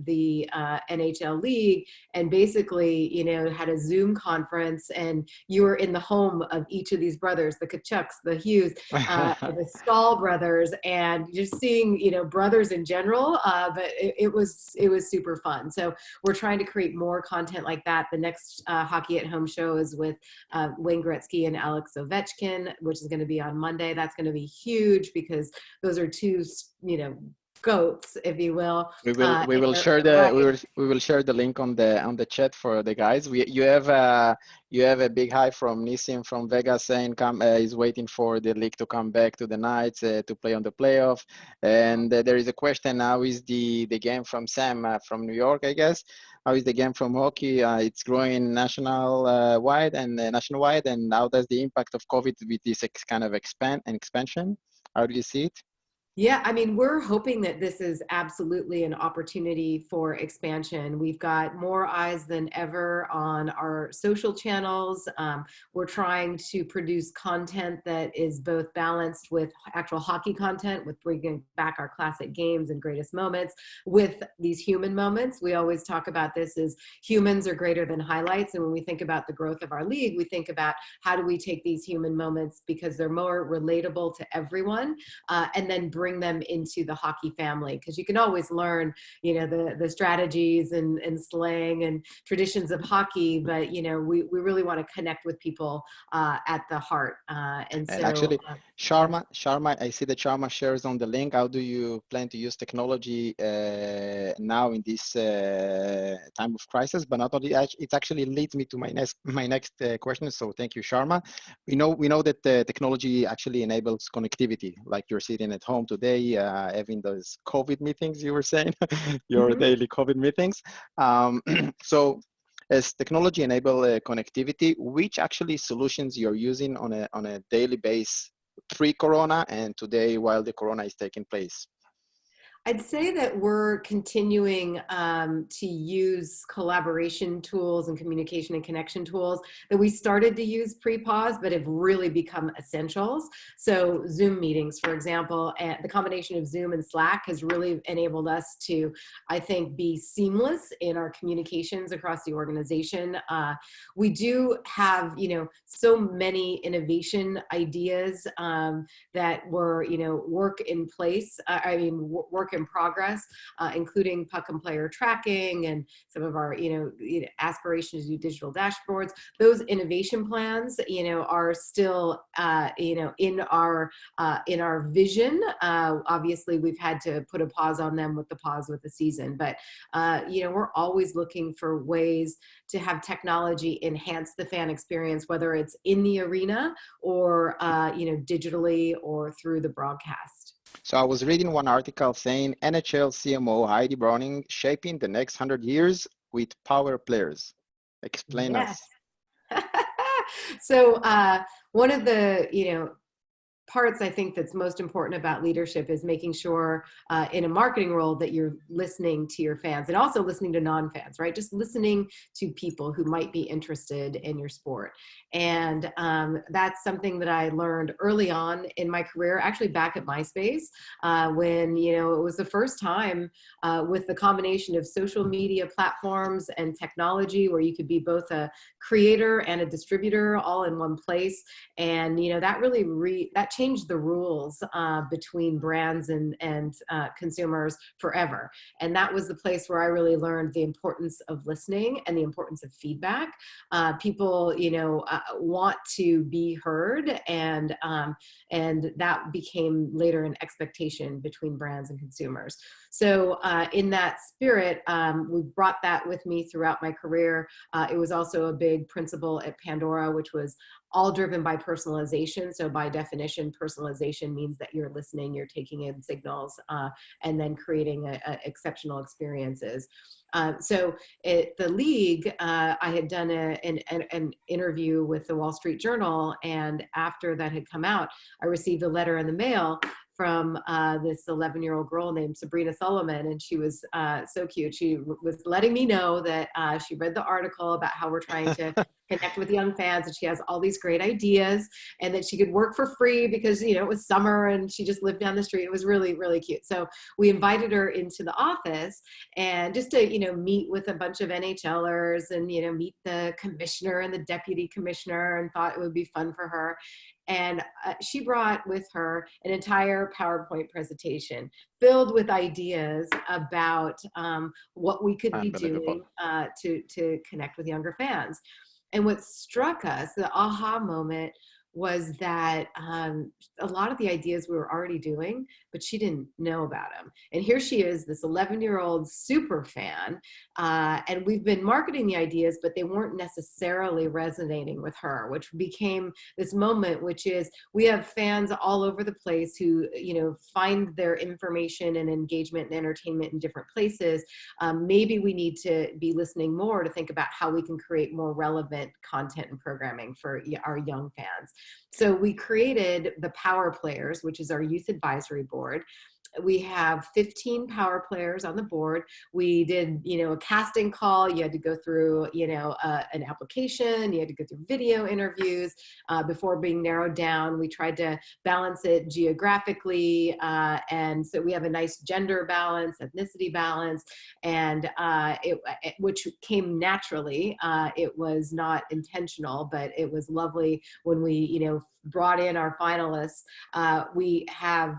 the NHL league and basically, had a Zoom conference, and you were in the home of each of these brothers, the Kachucks, the Hughes, the Stahl brothers, and just seeing, brothers in general. But it was super fun. So we're trying to create more content like that. The next Hockey at Home show is with Wayne Gretzky and Alex Ovechkin, which is going to be on Monday. That's going to be huge because those are two, goats, if you will. We will share the link on the chat for the guys. You have a big hi from Nissim from Vegas saying he's waiting for the league to come back to the Knights to play on the playoff. And there is a question: how is the game from Sam from New York, I guess? How is the game from hockey? It's growing nationwide, and how does the impact of COVID with this kind of expansion? How do you see it? Yeah, I mean, we're hoping that this is absolutely an opportunity for expansion. We've got more eyes than ever on our social channels. We're trying to produce content that is both balanced with actual hockey content, with bringing back our classic games and greatest moments, with these human moments. We always talk about this as humans are greater than highlights. And when we think about the growth of our league, we think about how do we take these human moments because they're more relatable to everyone, and then bring them into the hockey family, because you can always learn the strategies and slang and traditions of hockey, but we really want to connect with people at the heart, and so actually Sharma, I see that Sharma shares on the link. How do you plan to use technology now in this time of crisis? But not only, it actually leads me to my next question, so thank you, Sharma. We know that technology actually enables connectivity, like you're sitting at home today having those COVID meetings you were saying, your daily COVID meetings. So as technology enable connectivity, which actually solutions you're using on a daily basis pre-corona and today while the corona is taking place? I'd say that we're continuing to use collaboration tools and communication and connection tools that we started to use pre-pause, but have really become essentials. So Zoom meetings, for example, and the combination of Zoom and Slack has really enabled us to, I think, be seamless in our communications across the organization. We do have, so many innovation ideas that were, work in place, work in progress, including puck and player tracking and some of our, aspirations to do digital dashboards. Those innovation plans, are still, in our vision. Obviously, we've had to put a pause on them with the pause with the season, but we're always looking for ways to have technology enhance the fan experience, whether it's in the arena or digitally or through the broadcast. So I was reading one article saying NHL CMO Heidi Browning shaping the next 100 years with power players. Explain Yes. us. So one of the, parts I think that's most important about leadership is making sure in a marketing role that you're listening to your fans and also listening to non-fans, right? Just listening to people who might be interested in your sport. And that's something that I learned early on in my career, actually back at MySpace, when, it was the first time with the combination of social media platforms and technology where you could be both a creator and a distributor all in one place. And, that really that changed the rules between brands and consumers forever. And that was the place where I really learned the importance of listening and the importance of feedback. People, want to be heard, and that became later an expectation between brands and consumers. So in that spirit, we brought that with me throughout my career. It was also a big principle at Pandora, which was all driven by personalization. So by definition, personalization means that you're listening, you're taking in signals, and then creating exceptional experiences. So at the league, I had done an interview with the Wall Street Journal, and after that had come out, I received a letter in the mail from this 11-year-old girl named Sabrina Solomon, and she was so cute. She was letting me know that she read the article about how we're trying to connect with young fans, and she has all these great ideas, and that she could work for free because it was summer and she just lived down the street. It was really, really cute. So we invited her into the office and just to meet with a bunch of NHLers and meet the commissioner and the deputy commissioner, and thought it would be fun for her. And she brought with her an entire PowerPoint presentation filled with ideas about what we could be doing to connect with younger fans. And what struck us, the aha moment, was that a lot of the ideas we were already doing, but she didn't know about them. And here she is, this 11-year-old super fan, and we've been marketing the ideas, but they weren't necessarily resonating with her, which became this moment, which is we have fans all over the place who, find their information and engagement and entertainment in different places. Maybe we need to be listening more to think about how we can create more relevant content and programming for our young fans. So we created the Power Players, which is our youth advisory board. We have 15 power players on the board. We did, a casting call. You had to go through, an application. You had to go through video interviews before being narrowed down. We tried to balance it geographically. And so we have a nice gender balance, ethnicity balance, and which came naturally. It was not intentional, but it was lovely when we, brought in our finalists. We have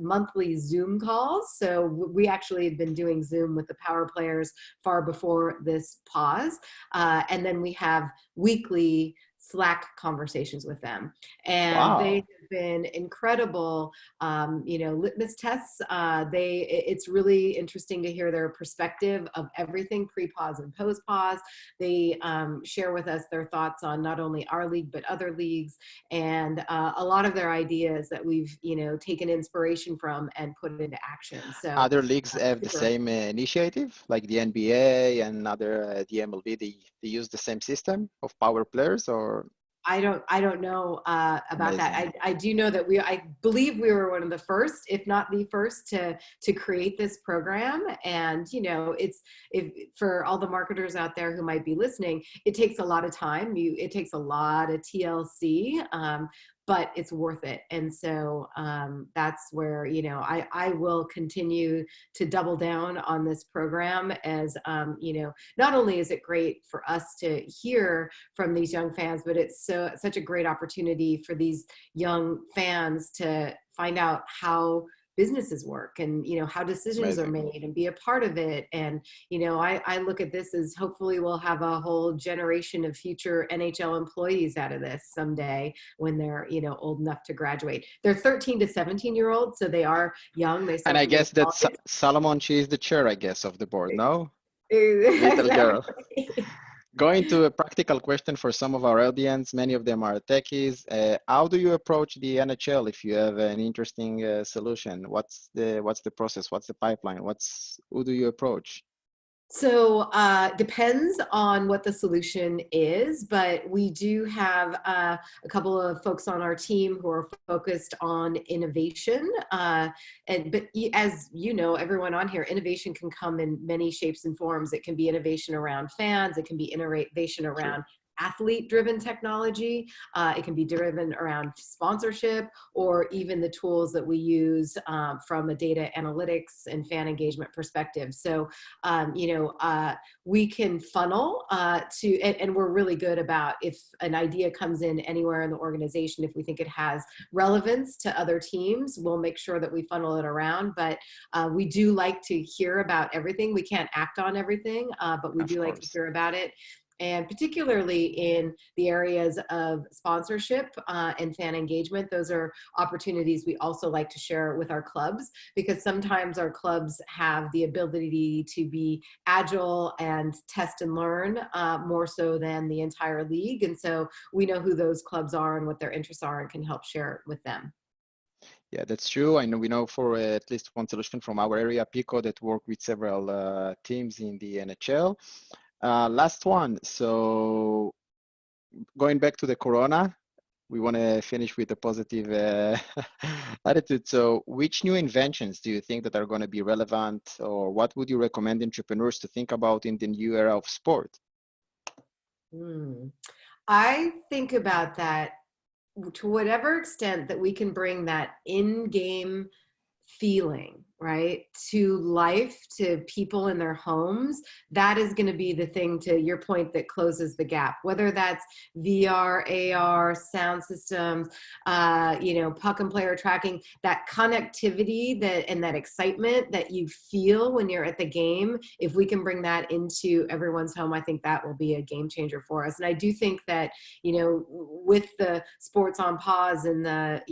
monthly Zoom calls. So we actually have been doing Zoom with the power players far before this pause. And then we have weekly Slack conversations with them. And Wow. they have been incredible, litmus tests. It's really interesting to hear their perspective of everything pre-pause and post-pause. They share with us their thoughts on not only our league, but other leagues, and a lot of their ideas that we've, taken inspiration from and put into action. So other leagues have the same initiative, like the NBA and other the MLB. They use the same system of power players, or I don't know about that. Amazing. I do know that I believe we were one of the first, if not the first, to create this program. And for all the marketers out there who might be listening, it takes a lot of time. It takes a lot of TLC. But it's worth it. And so that's where, I will continue to double down on this program as, not only is it great for us to hear from these young fans, but it's such a great opportunity for these young fans to find out how businesses work and, how decisions are Amazing. made and be a part of it. And, I look at this as hopefully we'll have a whole generation of future NHL employees out of this someday when they're, old enough to graduate. They're 13 to 17-year-olds, so they are young. They still And have I to go to guess that college. Solomon, she is the chair, I guess, of the board, no? Little girl. Going to a practical question for some of our audience, many of them are techies. How do you approach the NHL if you have an interesting solution? What's the process? What's the pipeline? Who do you approach? So depends on what the solution is, but we do have a couple of folks on our team who are focused on innovation. But as you know, everyone on here, innovation can come in many shapes and forms. It can be innovation around fans. It can be innovation around athlete-driven technology. It can be driven around sponsorship, or even the tools that we use from a data analytics and fan engagement perspective. So, we can funnel and we're really good about if an idea comes in anywhere in the organization, if we think it has relevance to other teams, we'll make sure that we funnel it around. But we do like to hear about everything. We can't act on everything, but we do like to hear about it. And particularly in the areas of sponsorship and fan engagement, those are opportunities we also like to share with our clubs, because sometimes our clubs have the ability to be agile and test and learn more so than the entire league. And so we know who those clubs are and what their interests are and can help share it with them. Yeah, that's true. We know for at least one solution from our area, Pico, that work with several teams in the NHL. Last one. So going back to the Corona, we want to finish with a positive attitude. So which new inventions do you think that are going to be relevant, or what would you recommend entrepreneurs to think about in the new era of sport? I think about that to whatever extent that we can bring that in-game feeling, right, to life, to people in their homes. That is going to be the thing, to your point, that closes the gap, whether that's VR, AR, sound systems, puck and player tracking, that connectivity and that excitement that you feel when you're at the game. If we can bring that into everyone's home, I think that will be a game changer for us. And I do think that, with the sports on pause and the,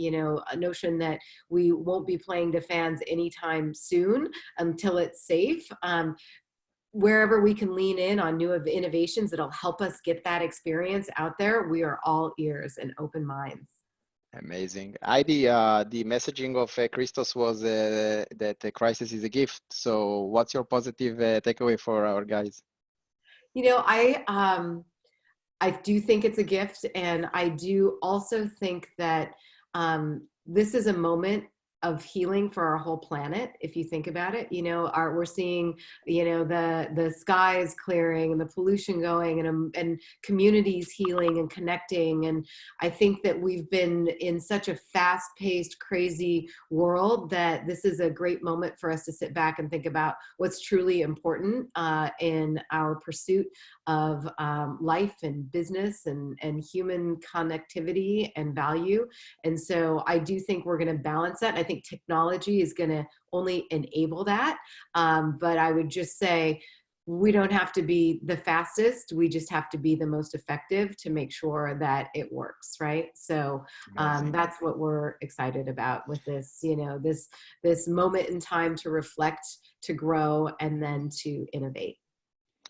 notion that we won't be playing to fans anytime soon until it's safe, wherever we can lean in on new innovations that'll help us get that experience out there, we are all ears and open minds. Amazing. The messaging of Christos was that the crisis is a gift. So what's your positive takeaway for our guys? I do think it's a gift, and I do also think that this is a moment of healing for our whole planet. If you think about it, we're seeing, the skies clearing and the pollution going, and communities healing and connecting. And I think that we've been in such a fast-paced, crazy world that this is a great moment for us to sit back and think about what's truly important in our pursuit of life and business and human connectivity and value. And so I do think we're going to balance that. I think technology is going to only enable that. But I would just say we don't have to be the fastest. We just have to be the most effective to make sure that it works, right? So that's what we're excited about with this, this moment in time to reflect, to grow, and then to innovate.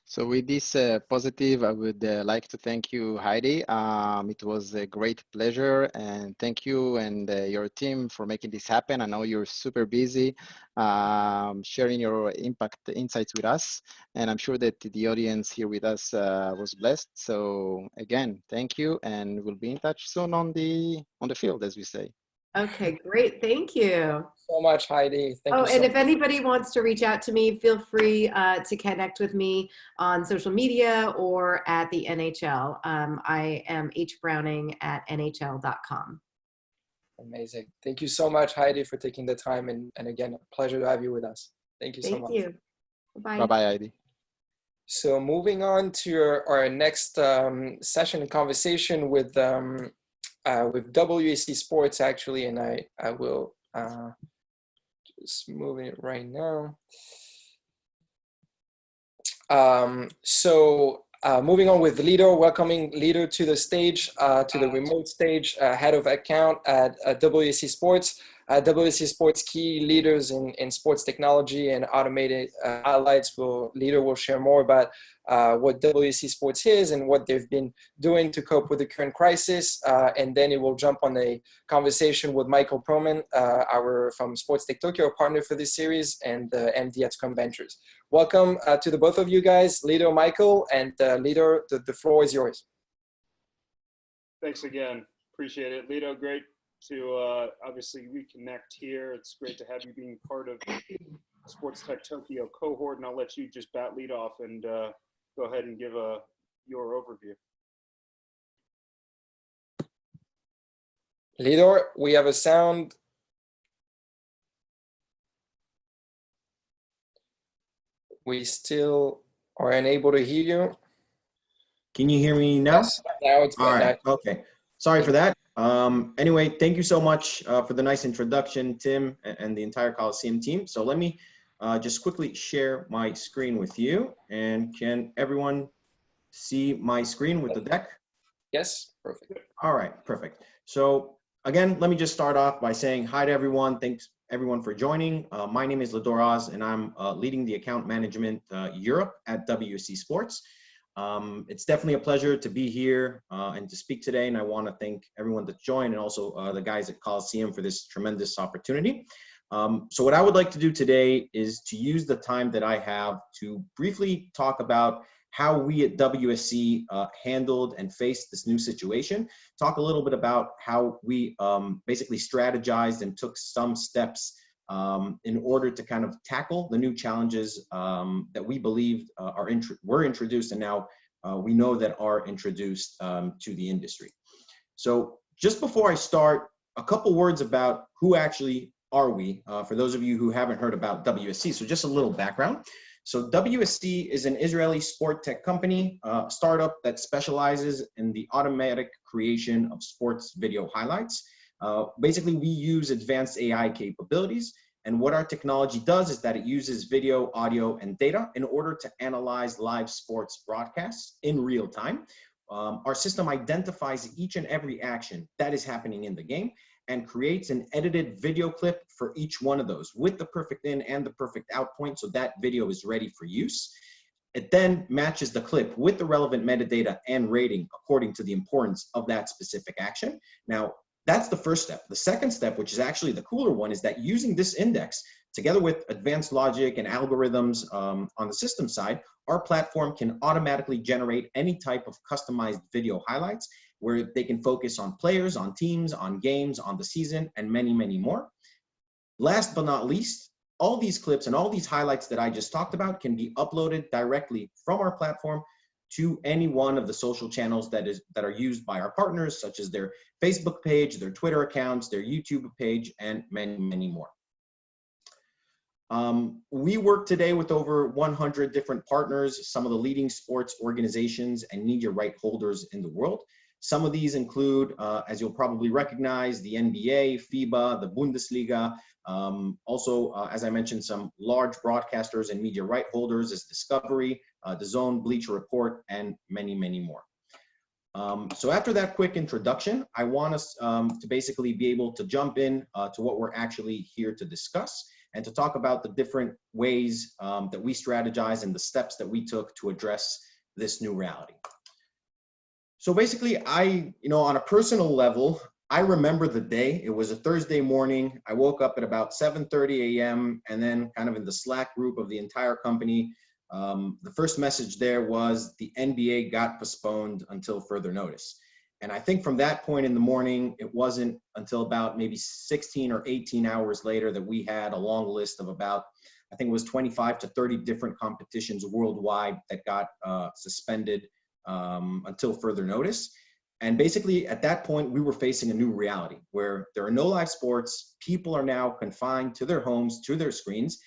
So with this positive, I would like to thank you, Heidi. It was a great pleasure, and thank you and your team for making this happen. I know you're super busy sharing your impact insights with us, and I'm sure that the audience here with us was blessed. So again, thank you, and we'll be in touch soon on the field, as we say. Okay, great. Thank you. So much, Heidi. Thank Oh, you so and if much. anybody wants to reach out to me, feel free to connect with me on social media or at the NHL. I am hbrowning@nhl.com. Amazing. Thank you so much, Heidi, for taking the time. And again, a pleasure to have you with us. Thank you so much. Thank you. Bye-bye. Bye-bye, Heidi. So moving on to our next session and conversation with WSC Sports, actually, and I will just move it right now. Moving on with Lido, welcoming Lido to the stage, to the remote stage, head of account at WSC Sports. WSC Sports key leaders in sports technology and automated highlights. Lido will share more about what WSC Sports is and what they've been doing to cope with the current crisis. And then it will jump on a conversation with Michael Perlman, from Sports Tech Tokyo, a partner for this series, and MD at Scrum Ventures. Welcome to the both of you guys, Lido, Michael, and Lido, the floor is yours. Thanks again. Appreciate it. Lido, great to obviously reconnect here. It's great to have you being part of the Sports Tech Tokyo cohort, and I'll let you just lead off and go ahead and give your overview. Lido, we have a sound. We still are unable to hear you. Can you hear me now? Yes, now it's all good. right. Okay. Sorry for that. Anyway, thank you so much for the nice introduction, Tim, and the entire Coliseum team. So let me just quickly share my screen with you. And can everyone see my screen with the deck? Yes, perfect. All right, perfect. So again, let me just start off by saying hi to everyone. Thanks everyone for joining. My name is Lidor Oz, and I'm leading the account management Europe at WSC Sports. It's definitely a pleasure to be here and to speak today, and I want to thank everyone that joined and also the guys at Coliseum for this tremendous opportunity. So what I would like to do today is to use the time that I have to briefly talk about how we at WSC handled and faced this new situation, talk a little bit about how we basically strategized and took some steps in order to kind of tackle the new challenges that we believed were introduced and now we know that are introduced to the industry. So just before I start, a couple words about who actually are we, for those of you who haven't heard about WSC. So just a little background. So WSC is an Israeli sport tech company, startup that specializes in the automatic creation of sports video highlights. Basically, we use advanced AI capabilities. And what our technology does is that it uses video, audio, and data in order to analyze live sports broadcasts in real time. Our system identifies each and every action that is happening in the game and creates an edited video clip for each one of those with the perfect in and the perfect out point, so that video is ready for use. It then matches the clip with the relevant metadata and rating according to the importance of that specific action. Now, that's the first step. The second step, which is actually the cooler one, is that using this index, together with advanced logic and algorithms on the system side, our platform can automatically generate any type of customized video highlights where they can focus on players, on teams, on games, on the season, and many, many more. Last but not least, all these clips and all these highlights that I just talked about can be uploaded directly from our platform to any one of the social channels that are used by our partners, such as their Facebook page, their Twitter accounts, their YouTube page, and many, many more. We work today with over 100 different partners, some of the leading sports organizations and media right holders in the world. Some of these include, as you'll probably recognize, the NBA, FIBA, the Bundesliga, also, as I mentioned, some large broadcasters and media right holders as Discovery, DAZN, Bleacher Report, and many, many more. So after that quick introduction, I want us to basically be able to jump in to what we're actually here to discuss. and to talk about the different ways that we strategize and the steps that we took to address this new reality. So basically, on a personal level, I remember the day. It was a Thursday morning. I woke up at about 7:30 a.m. and then kind of in the Slack group of the entire company, the first message there was the NBA got postponed until further notice. And I think from that point in the morning, it wasn't until about maybe 16 or 18 hours later that we had a long list of about, I think it was 25 to 30 different competitions worldwide that got suspended until further notice. And basically at that point, we were facing a new reality where there are no live sports. People are now confined to their homes, to their screens.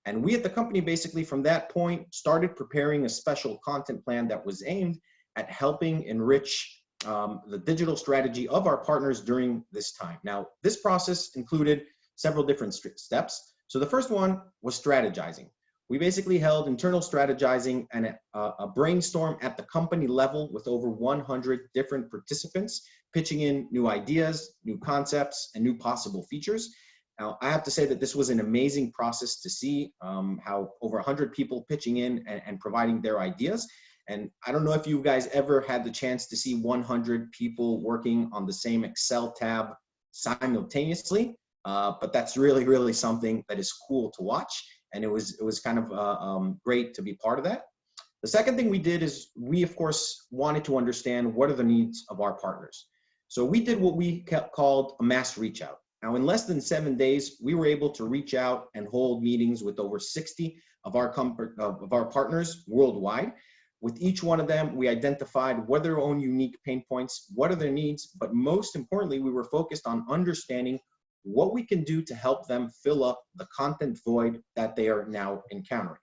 And we at the company basically from that point started preparing a special content plan that was aimed at helping enrich the digital strategy of our partners during this time. Now, this process included several different steps. So the first one was strategizing. We basically held internal strategizing and a brainstorm at the company level with over 100 different participants pitching in new ideas, new concepts, and new possible features. Now, I have to say that this was an amazing process to see how over 100 people pitching in and providing their ideas. And I don't know if you guys ever had the chance to see 100 people working on the same Excel tab simultaneously, but that's really, really something that is cool to watch. And it was kind of great to be part of that. The second thing we did is we, of course, wanted to understand what are the needs of our partners. So we did what we called a mass reach out. Now, in less than 7 days, we were able to reach out and hold meetings with over 60 of our partners worldwide. With each one of them, we identified what their own unique pain points, what are their needs, but most importantly, we were focused on understanding what we can do to help them fill up the content void that they are now encountering.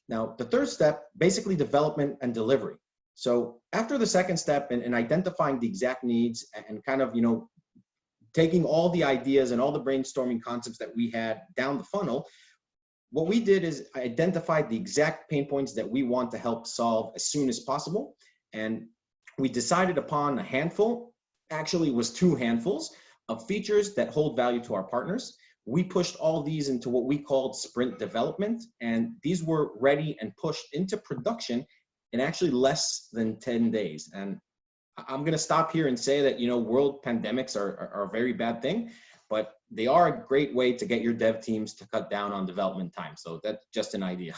Now, the third step, basically development and delivery. So after the second step in identifying the exact needs and kind of, taking all the ideas and all the brainstorming concepts that we had down the funnel, what we did is identified the exact pain points that we want to help solve as soon as possible. And we decided upon a handful, actually it was 2 handfuls of features that hold value to our partners. We pushed all these into what we called sprint development, and these were ready and pushed into production in actually less than 10 days. And I'm gonna stop here and say that, world pandemics are a very bad thing, but they are a great way to get your dev teams to cut down on development time. So that's just an idea.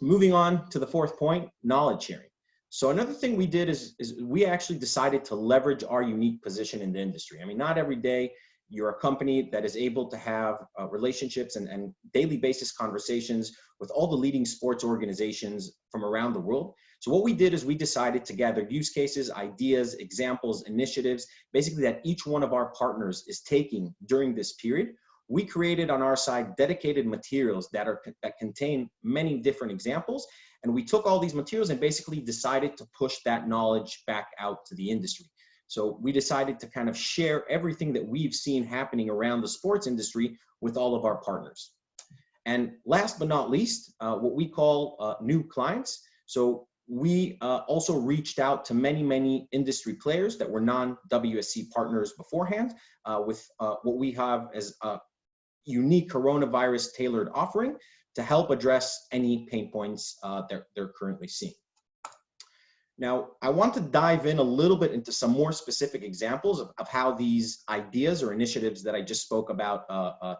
Moving on to the fourth point, knowledge sharing. So another thing we did is we actually decided to leverage our unique position in the industry. I mean, not every day you're a company that is able to have relationships and daily basis conversations with all the leading sports organizations from around the world. So what we did is we decided to gather use cases, ideas, examples, initiatives, basically that each one of our partners is taking during this period. We created on our side dedicated materials that contain many different examples. And we took all these materials and basically decided to push that knowledge back out to the industry. So we decided to kind of share everything that we've seen happening around the sports industry with all of our partners. And last but not least, what we call new clients. So we also reached out to many industry players that were non-WSC partners beforehand with what we have as a unique coronavirus tailored offering to help address any pain points that they're currently seeing. Now, I want to dive in a little bit into some more specific examples of how these ideas or initiatives that I just spoke about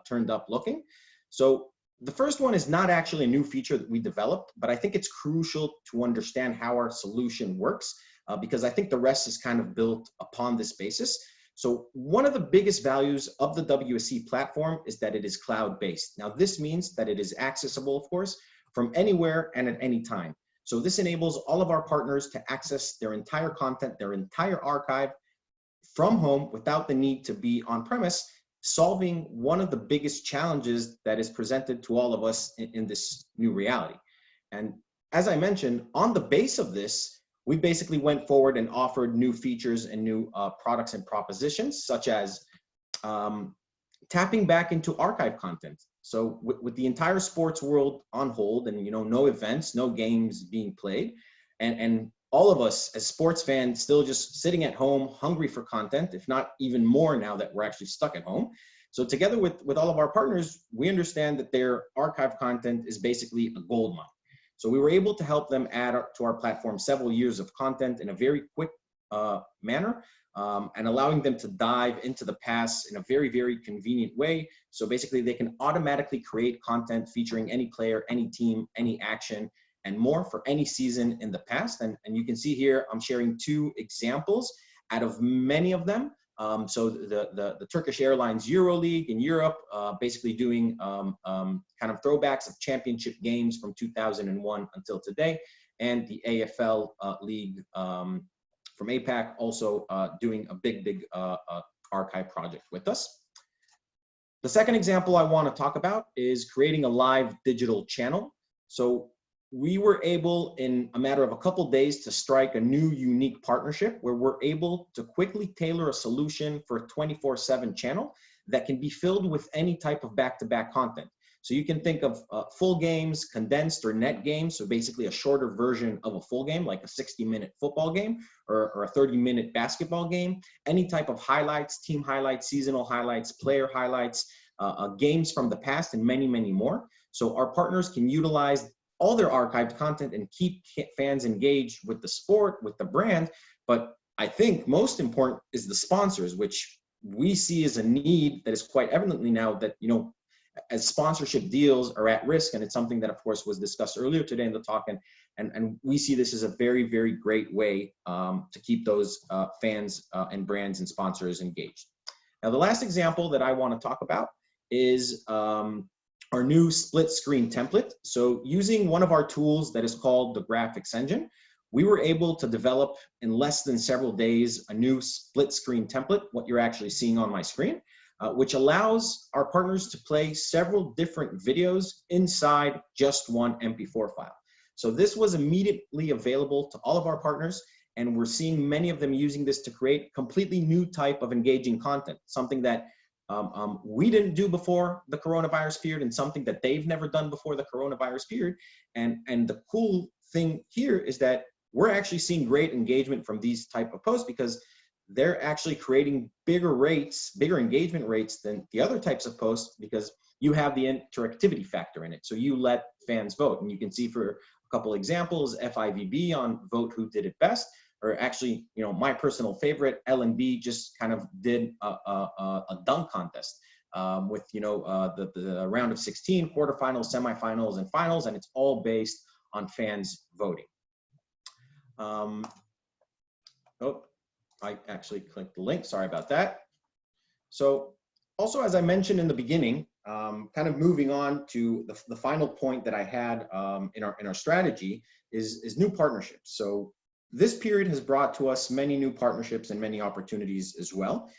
turned up looking. So the first one is not actually a new feature that we developed, but I think it's crucial to understand how our solution works because I think the rest is kind of built upon this basis. So one of the biggest values of the WSC platform is that it is cloud-based. Now, this means that it is accessible, of course, from anywhere and at any time. So this enables all of our partners to access their entire content, their entire archive from home without the need to be on premise, solving one of the biggest challenges that is presented to all of us in this new reality. And as I mentioned, on the base of this, we basically went forward and offered new features and new products and propositions, such as tapping back into archive content. So with the entire sports world on hold and no events, no games being played, and all of us as sports fans still just sitting at home, hungry for content, if not even more now that we're actually stuck at home, So together with all of our partners, we understand that their archive content is basically a gold mine. So we were able to help them add to our platform several years of content in a very quick manner, and allowing them to dive into the past in a very, very convenient way. So basically they can automatically create content featuring any player, any team, any action, and more for any season in the past. And you can see here, I'm sharing 2 examples out of many of them. So the Turkish Airlines EuroLeague in Europe, basically doing kind of throwbacks of championship games from 2001 until today, and the AFL League from APAC also doing a big archive project with us. The second example I want to talk about is creating a live digital channel. So we were able, in a matter of a couple days, to strike a new unique partnership where we're able to quickly tailor a solution for a 24/7 channel that can be filled with any type of back-to-back content. So you can think of full games, condensed or net games, so basically a shorter version of a full game, like a 60-minute football game or a 30-minute basketball game, any type of highlights, team highlights, seasonal highlights, player highlights, games from the past, and many, many more. So our partners can utilize all their archived content and keep fans engaged with the sport, with the brand. But I think most important is the sponsors, which we see as a need that is quite evidently now that, you know, as sponsorship deals are at risk, and it's something that of course was discussed earlier today in the talk, and we see this as a very, very great way to keep those fans and brands and sponsors engaged. Now, the last example that I want to talk about is our new split screen template. So using one of our tools that is called the graphics engine, we were able to develop in less than several days a new split screen template, what you're actually seeing on my screen, which allows our partners to play several different videos inside just one MP4 file. So this was immediately available to all of our partners, and we're seeing many of them using this to create completely new type of engaging content, something that we didn't do before the coronavirus period and something that they've never done before the coronavirus period. And the cool thing here is that we're actually seeing great engagement from these type of posts because they're actually creating bigger engagement rates than the other types of posts because you have the interactivity factor in it. So you let fans vote. And you can see for a couple examples, FIVB on Vote Who Did It Best, or actually, you know, my personal favorite, L&B just kind of did a dunk contest with, you know, the round of 16, quarterfinals, semifinals, and finals, and it's all based on fans voting. Oh, I actually clicked the link, sorry about that. So also, as I mentioned in the beginning, kind of moving on to the final point that I had in our strategy is new partnerships. So this period has brought to us many new partnerships and many opportunities as well.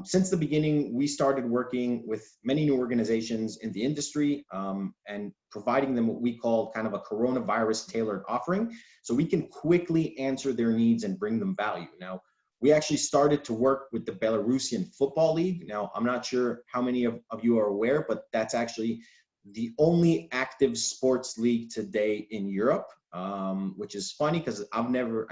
Since the beginning, we started working with many new organizations in the industry and providing them what we call kind of a coronavirus tailored offering, so we can quickly answer their needs and bring them value. Now, we actually started to work with the Belarusian Football League. Now, I'm not sure how many of you are aware, but that's actually the only active sports league today in Europe, which is funny because I've never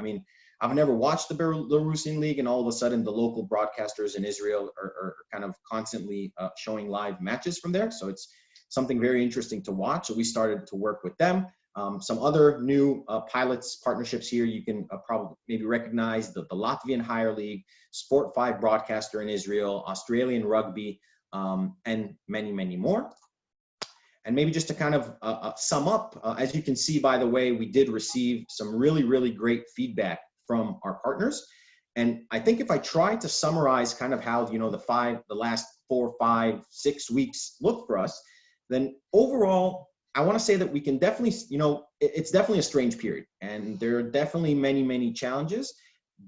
watched the Belarusian league, and all of a sudden the local broadcasters in Israel are kind of constantly showing live matches from there. So it's something very interesting to watch. So we started to work with them. Some other new pilots, partnerships here, you can probably maybe recognize the Latvian Higher League, Sport 5 broadcaster in Israel, Australian Rugby, and many, many more. And maybe just to kind of sum up, as you can see, by the way, we did receive some really, really great feedback from our partners. And I think if I try to summarize kind of how, you know, the last 4, 5, 6 weeks look for us, then overall, I want to say that we can definitely, you know, it's definitely a strange period and there are definitely many, many challenges,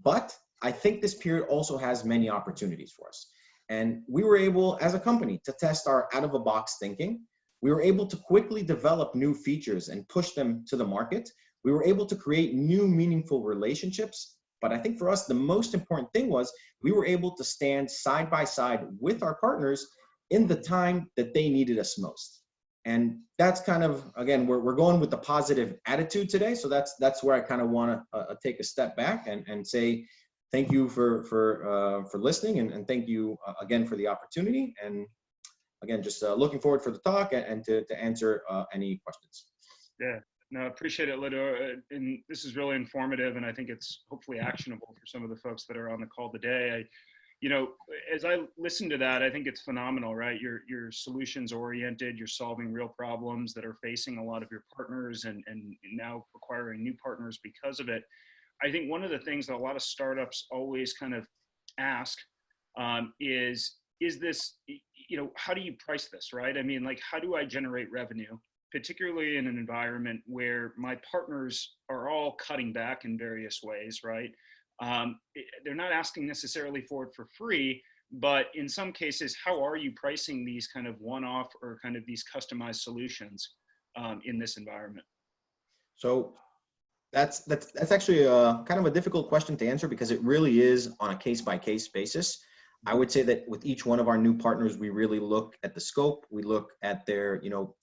but I think this period also has many opportunities for us. And we were able, as a company, to test our out-of-the-box thinking. We were able to quickly develop new features and push them to the market. We were able to create new meaningful relationships. But I think for us, the most important thing was we were able to stand side by side with our partners in the time that they needed us most. And that's kind of, again, we're going with the positive attitude today. So that's where I kind of want to take a step back and say thank you for listening, and thank you again for the opportunity. And again, just looking forward for the talk and to answer any questions. Yeah, no, appreciate it, Lido. And this is really informative, and I think it's hopefully actionable for some of the folks that are on the call today. You know, as I listen to that, I think it's phenomenal, right? You're solutions oriented, you're solving real problems that are facing a lot of your partners and now acquiring new partners because of it. I think one of the things that a lot of startups always kind of ask is this, you know, how do you price this, right? I mean, like, how do I generate revenue, particularly in an environment where my partners are all cutting back in various ways, right? They're not asking necessarily for it for free, but in some cases, how are you pricing these kind of one-off or kind of these customized solutions in this environment? So that's actually kind of a difficult question to answer because it really is on a case-by-case basis. I would say that with each one of our new partners, we really look at the scope, we look at their, you know,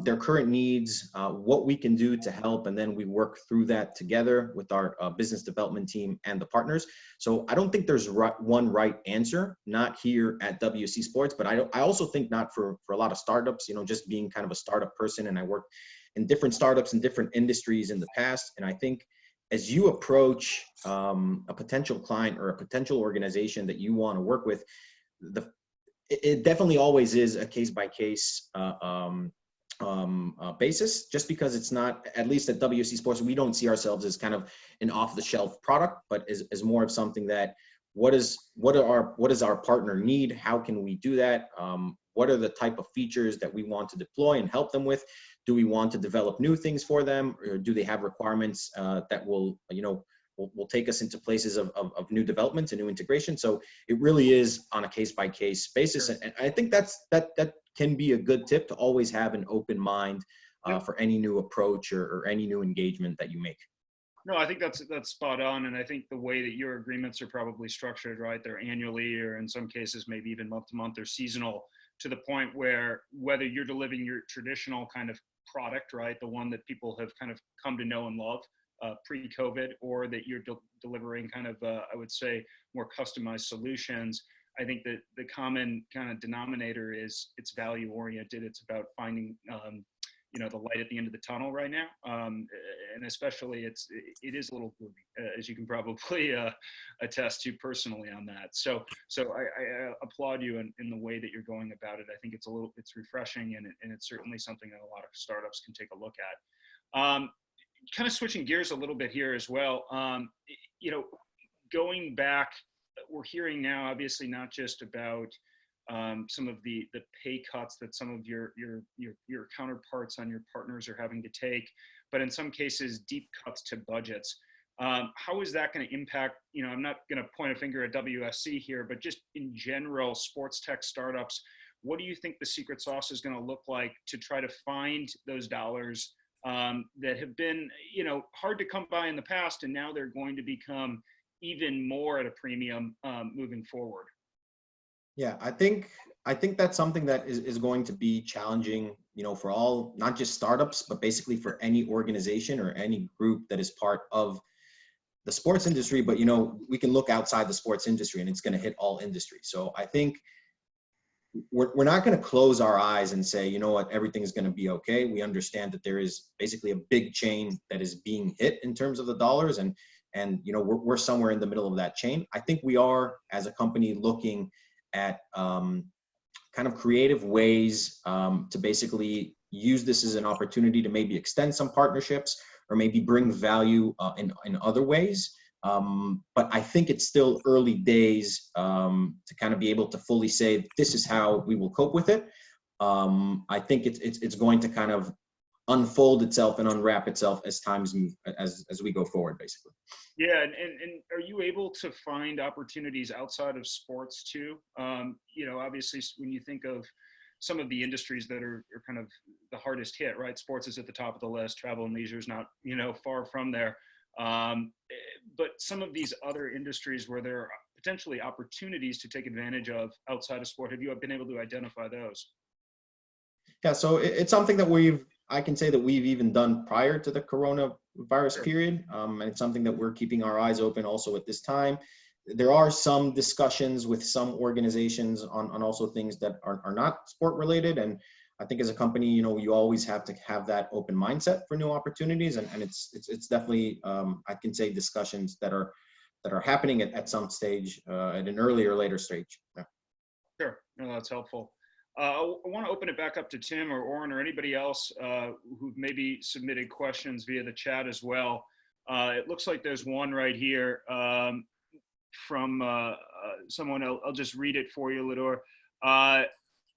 their current needs, what we can do to help, and then we work through that together with our business development team and the partners. So I don't think there's one right answer, not here at WC Sports, but I also think not for a lot of startups, you know, just being kind of a startup person, and I worked in different startups in different industries in the past. And I think as you approach a potential client or a potential organization that you want to work with, it definitely always is a case-by-case basis, just because it's not, at least at WC Sports, we don't see ourselves as kind of an off-the-shelf product, but as more of something that what does our partner need? How can we do that? What are the type of features that we want to deploy and help them with? Do we want to develop new things for them, or do they have requirements that will, you know, will take us into places of new development and new integration? So it really is on a case-by-case basis, and I think that can be a good tip, to always have an open mind for any new approach or any new engagement that you make. No, I think that's spot on. And I think the way that your agreements are probably structured, right? They're annually, or in some cases, maybe even month to month, they're seasonal, to the point where whether you're delivering your traditional kind of product, right? The one that people have kind of come to know and love pre-COVID, or that you're delivering kind of, I would say, more customized solutions. I think that the common kind of denominator is it's value oriented. It's about finding, you know, the light at the end of the tunnel right now. And especially it is a little gloomy, as you can probably attest to personally on that. So I applaud you in the way that you're going about it. I think it's refreshing, and it's certainly something that a lot of startups can take a look at. Kind of switching gears a little bit here as well. You know, going back, we're hearing now, obviously, not just about some of the pay cuts that some of your counterparts on your partners are having to take, but in some cases, deep cuts to budgets. How is that going to impact, you know, I'm not going to point a finger at WSC here, but just in general, sports tech startups, what do you think the secret sauce is going to look like to try to find those dollars that have been, you know, hard to come by in the past, and now they're going to become even more at a premium moving forward? Yeah, I think that's something that is going to be challenging, you know, for all, not just startups, but basically for any organization or any group that is part of the sports industry. But, you know, we can look outside the sports industry, and it's going to hit all industries. So I think we're not going to close our eyes and say, you know what, everything's going to be okay. We understand that there is basically a big chain that is being hit in terms of the dollars, and you know, we're somewhere in the middle of that chain. I think we are, as a company, looking at kind of creative ways to basically use this as an opportunity to maybe extend some partnerships or maybe bring value in other ways. But I think it's still early days to kind of be able to fully say this is how we will cope with it. I think it's going to kind of unfold itself and unwrap itself as times move, as we go forward, basically. Yeah, and are you able to find opportunities outside of sports too? You know, obviously, when you think of some of the industries that are kind of the hardest hit, right? Sports is at the top of the list. Travel and leisure is not, you know, far from there. But some of these other industries where there are potentially opportunities to take advantage of outside of sport, have you been able to identify those? Yeah, so it's something that I can say that we've even done prior to the coronavirus period. And it's something that we're keeping our eyes open also at this time. there are some discussions with some organizations on also things that are not sport related. And I think as a company, you know, you always have to have that open mindset for new opportunities. And it's definitely, I can say, discussions that are happening at some stage, at an earlier or later stage. Yeah. Sure, no, that's helpful. I want to open it back up to Tim or Oren or anybody else who maybe submitted questions via the chat as well. It looks like there's one right here from someone. I'll just read it for you, Lidor.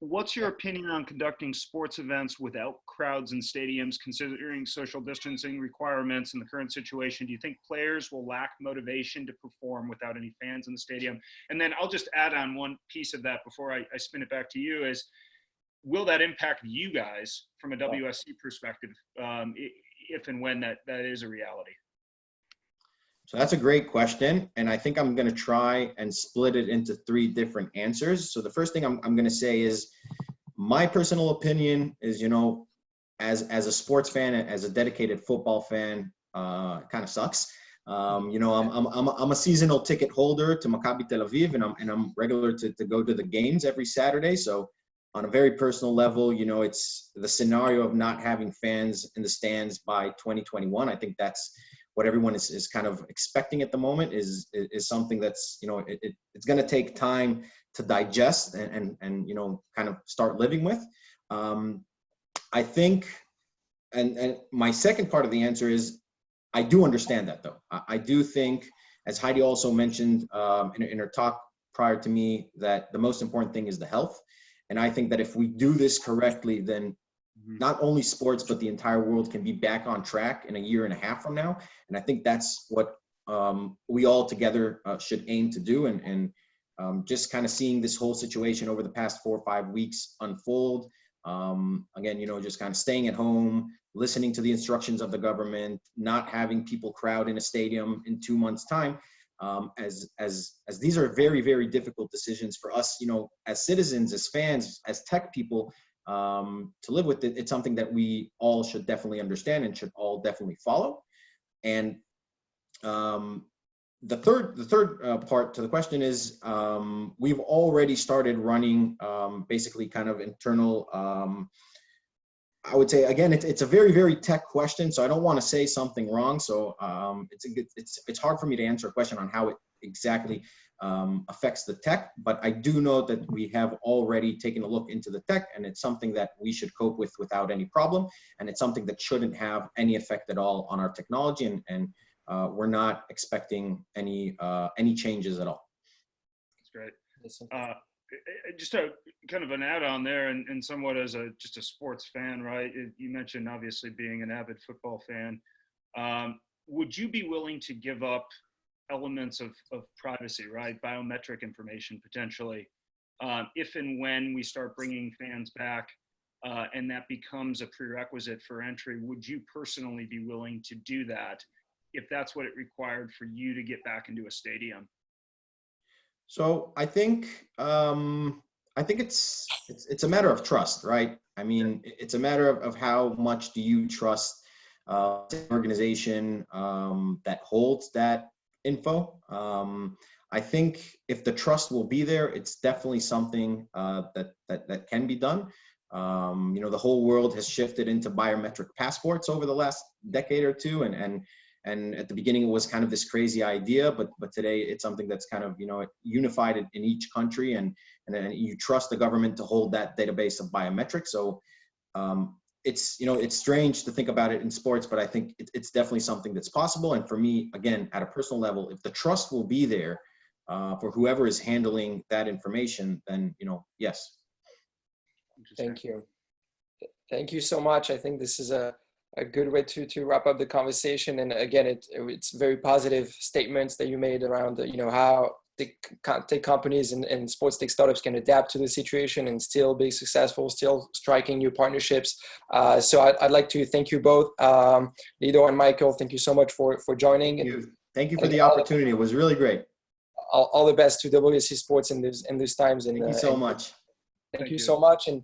What's your opinion on conducting sports events without crowds in stadiums, considering social distancing requirements in the current situation? Do you think players will lack motivation to perform without any fans in the stadium? And then I'll just add on one piece of that before I spin it back to you is, will that impact you guys from a WSC perspective if and when that is a reality? So that's a great question. And I think I'm going to try and split it into 3 different answers. So the first thing I'm going to say is my personal opinion is, you know, as a sports fan, as a dedicated football fan, it kind of sucks. You know, I'm a seasonal ticket holder to Maccabi Tel Aviv, and I'm regular to go to the games every Saturday. So on a very personal level, you know, it's the scenario of not having fans in the stands by 2021. I think that's what everyone is kind of expecting at the moment is something that's, you know, it's going to take time to digest and, you know, kind of start living with. I think, and my second part of the answer is, I do understand that though. I do think, as Heidi also mentioned in her talk prior to me, that the most important thing is the health. And I think that if we do this correctly, then not only sports, but the entire world can be back on track in a year and a half from now. And I think that's what we all together should aim to do. And just kind of seeing this whole situation over the past 4 or 5 weeks unfold. Again, you know, just kind of staying at home, listening to the instructions of the government, not having people crowd in a stadium in 2 months' time. As these are very, very difficult decisions for us, you know, as citizens, as fans, as tech people, to live with it. It's something that we all should definitely understand and should all definitely follow. And the third part to the question is, we've already started running basically kind of internal, I would say, again, it's a very, very tech question, so I don't want to say something wrong. So it's hard for me to answer a question on how it exactly affects the tech, but I do know that we have already taken a look into the tech, and it's something that we should cope with without any problem, and it's something that shouldn't have any effect at all on our technology, and we're not expecting any changes at all. That's great. Just a kind of an add-on there, and somewhat as just a sports fan, right? You mentioned obviously being an avid football fan. Would you be willing to give up elements of privacy, right? Biometric information potentially, if and when we start bringing fans back, and that becomes a prerequisite for entry? Would you personally be willing to do that if that's what it required for you to get back into a stadium? So I think it's a matter of trust, right? I mean, it's a matter of how much do you trust the organization that holds that info. I think if the trust will be there, it's definitely something that can be done. You know, the whole world has shifted into biometric passports over the last decade or two, and at the beginning it was kind of this crazy idea, but today it's something that's kind of, you know, unified in each country, and you trust the government to hold that database of biometrics. So it's, you know, it's strange to think about it in sports, but I think it's definitely something that's possible. And for me, again, at a personal level, if the trust will be there for whoever is handling that information, then, you know, yes. Thank you. Thank you so much. I think this is a good way to wrap up the conversation. And again, it's very positive statements that you made around, you know, how tech companies and sports tech startups can adapt to the situation and still be successful, still striking new partnerships. So I'd like to thank you both, Lido and Michael. Thank you so much for joining. Thank you for the opportunity. It was really great. All the best to WSC Sports in these times. And thank you so much. Thank you so much. And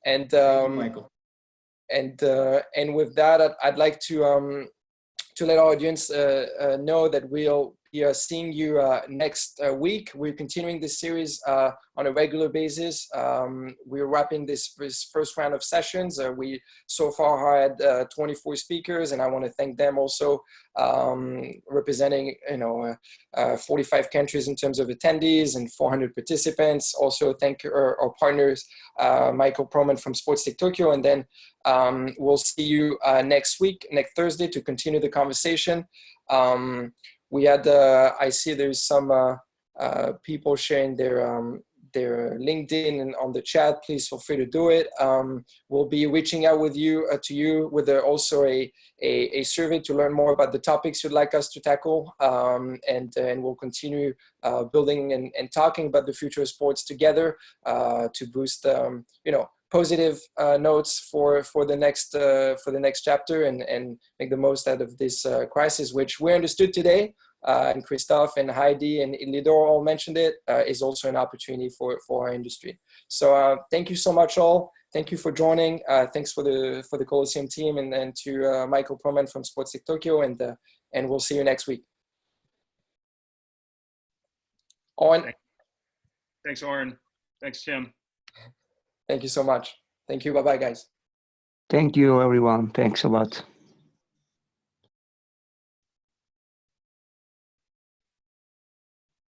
thank you, Michael. And with that, I'd like to let our audience know that we'll be seeing you next week. We're continuing this series on a regular basis. We're wrapping this first round of sessions. We so far had 24 speakers, and I want to thank them also, representing 45 countries in terms of attendees and 400 participants. Also thank our partners, Michael Proman from Sports Tech Tokyo, and then we'll see you next week, next Thursday, to continue the conversation. We had, I see there's some people sharing their LinkedIn and on the chat. Please feel free to do it. We'll be reaching out with you to you with also a survey to learn more about the topics you'd like us to tackle, and we'll continue building and talking about the future of sports together to boost positive notes for the next chapter and make the most out of this crisis, which we understood today. And Christophe and Heidi and Lidor all mentioned it, is also an opportunity for our industry. So thank you so much all. Thank you for joining. Thanks for the Colosseum team and to Michael Proman from Sports Tech Tokyo, and we'll see you next week. Owen. Thanks, Oren. Thanks, Tim. Thank you so much. Thank you. Bye-bye, guys. Thank you, everyone. Thanks a lot.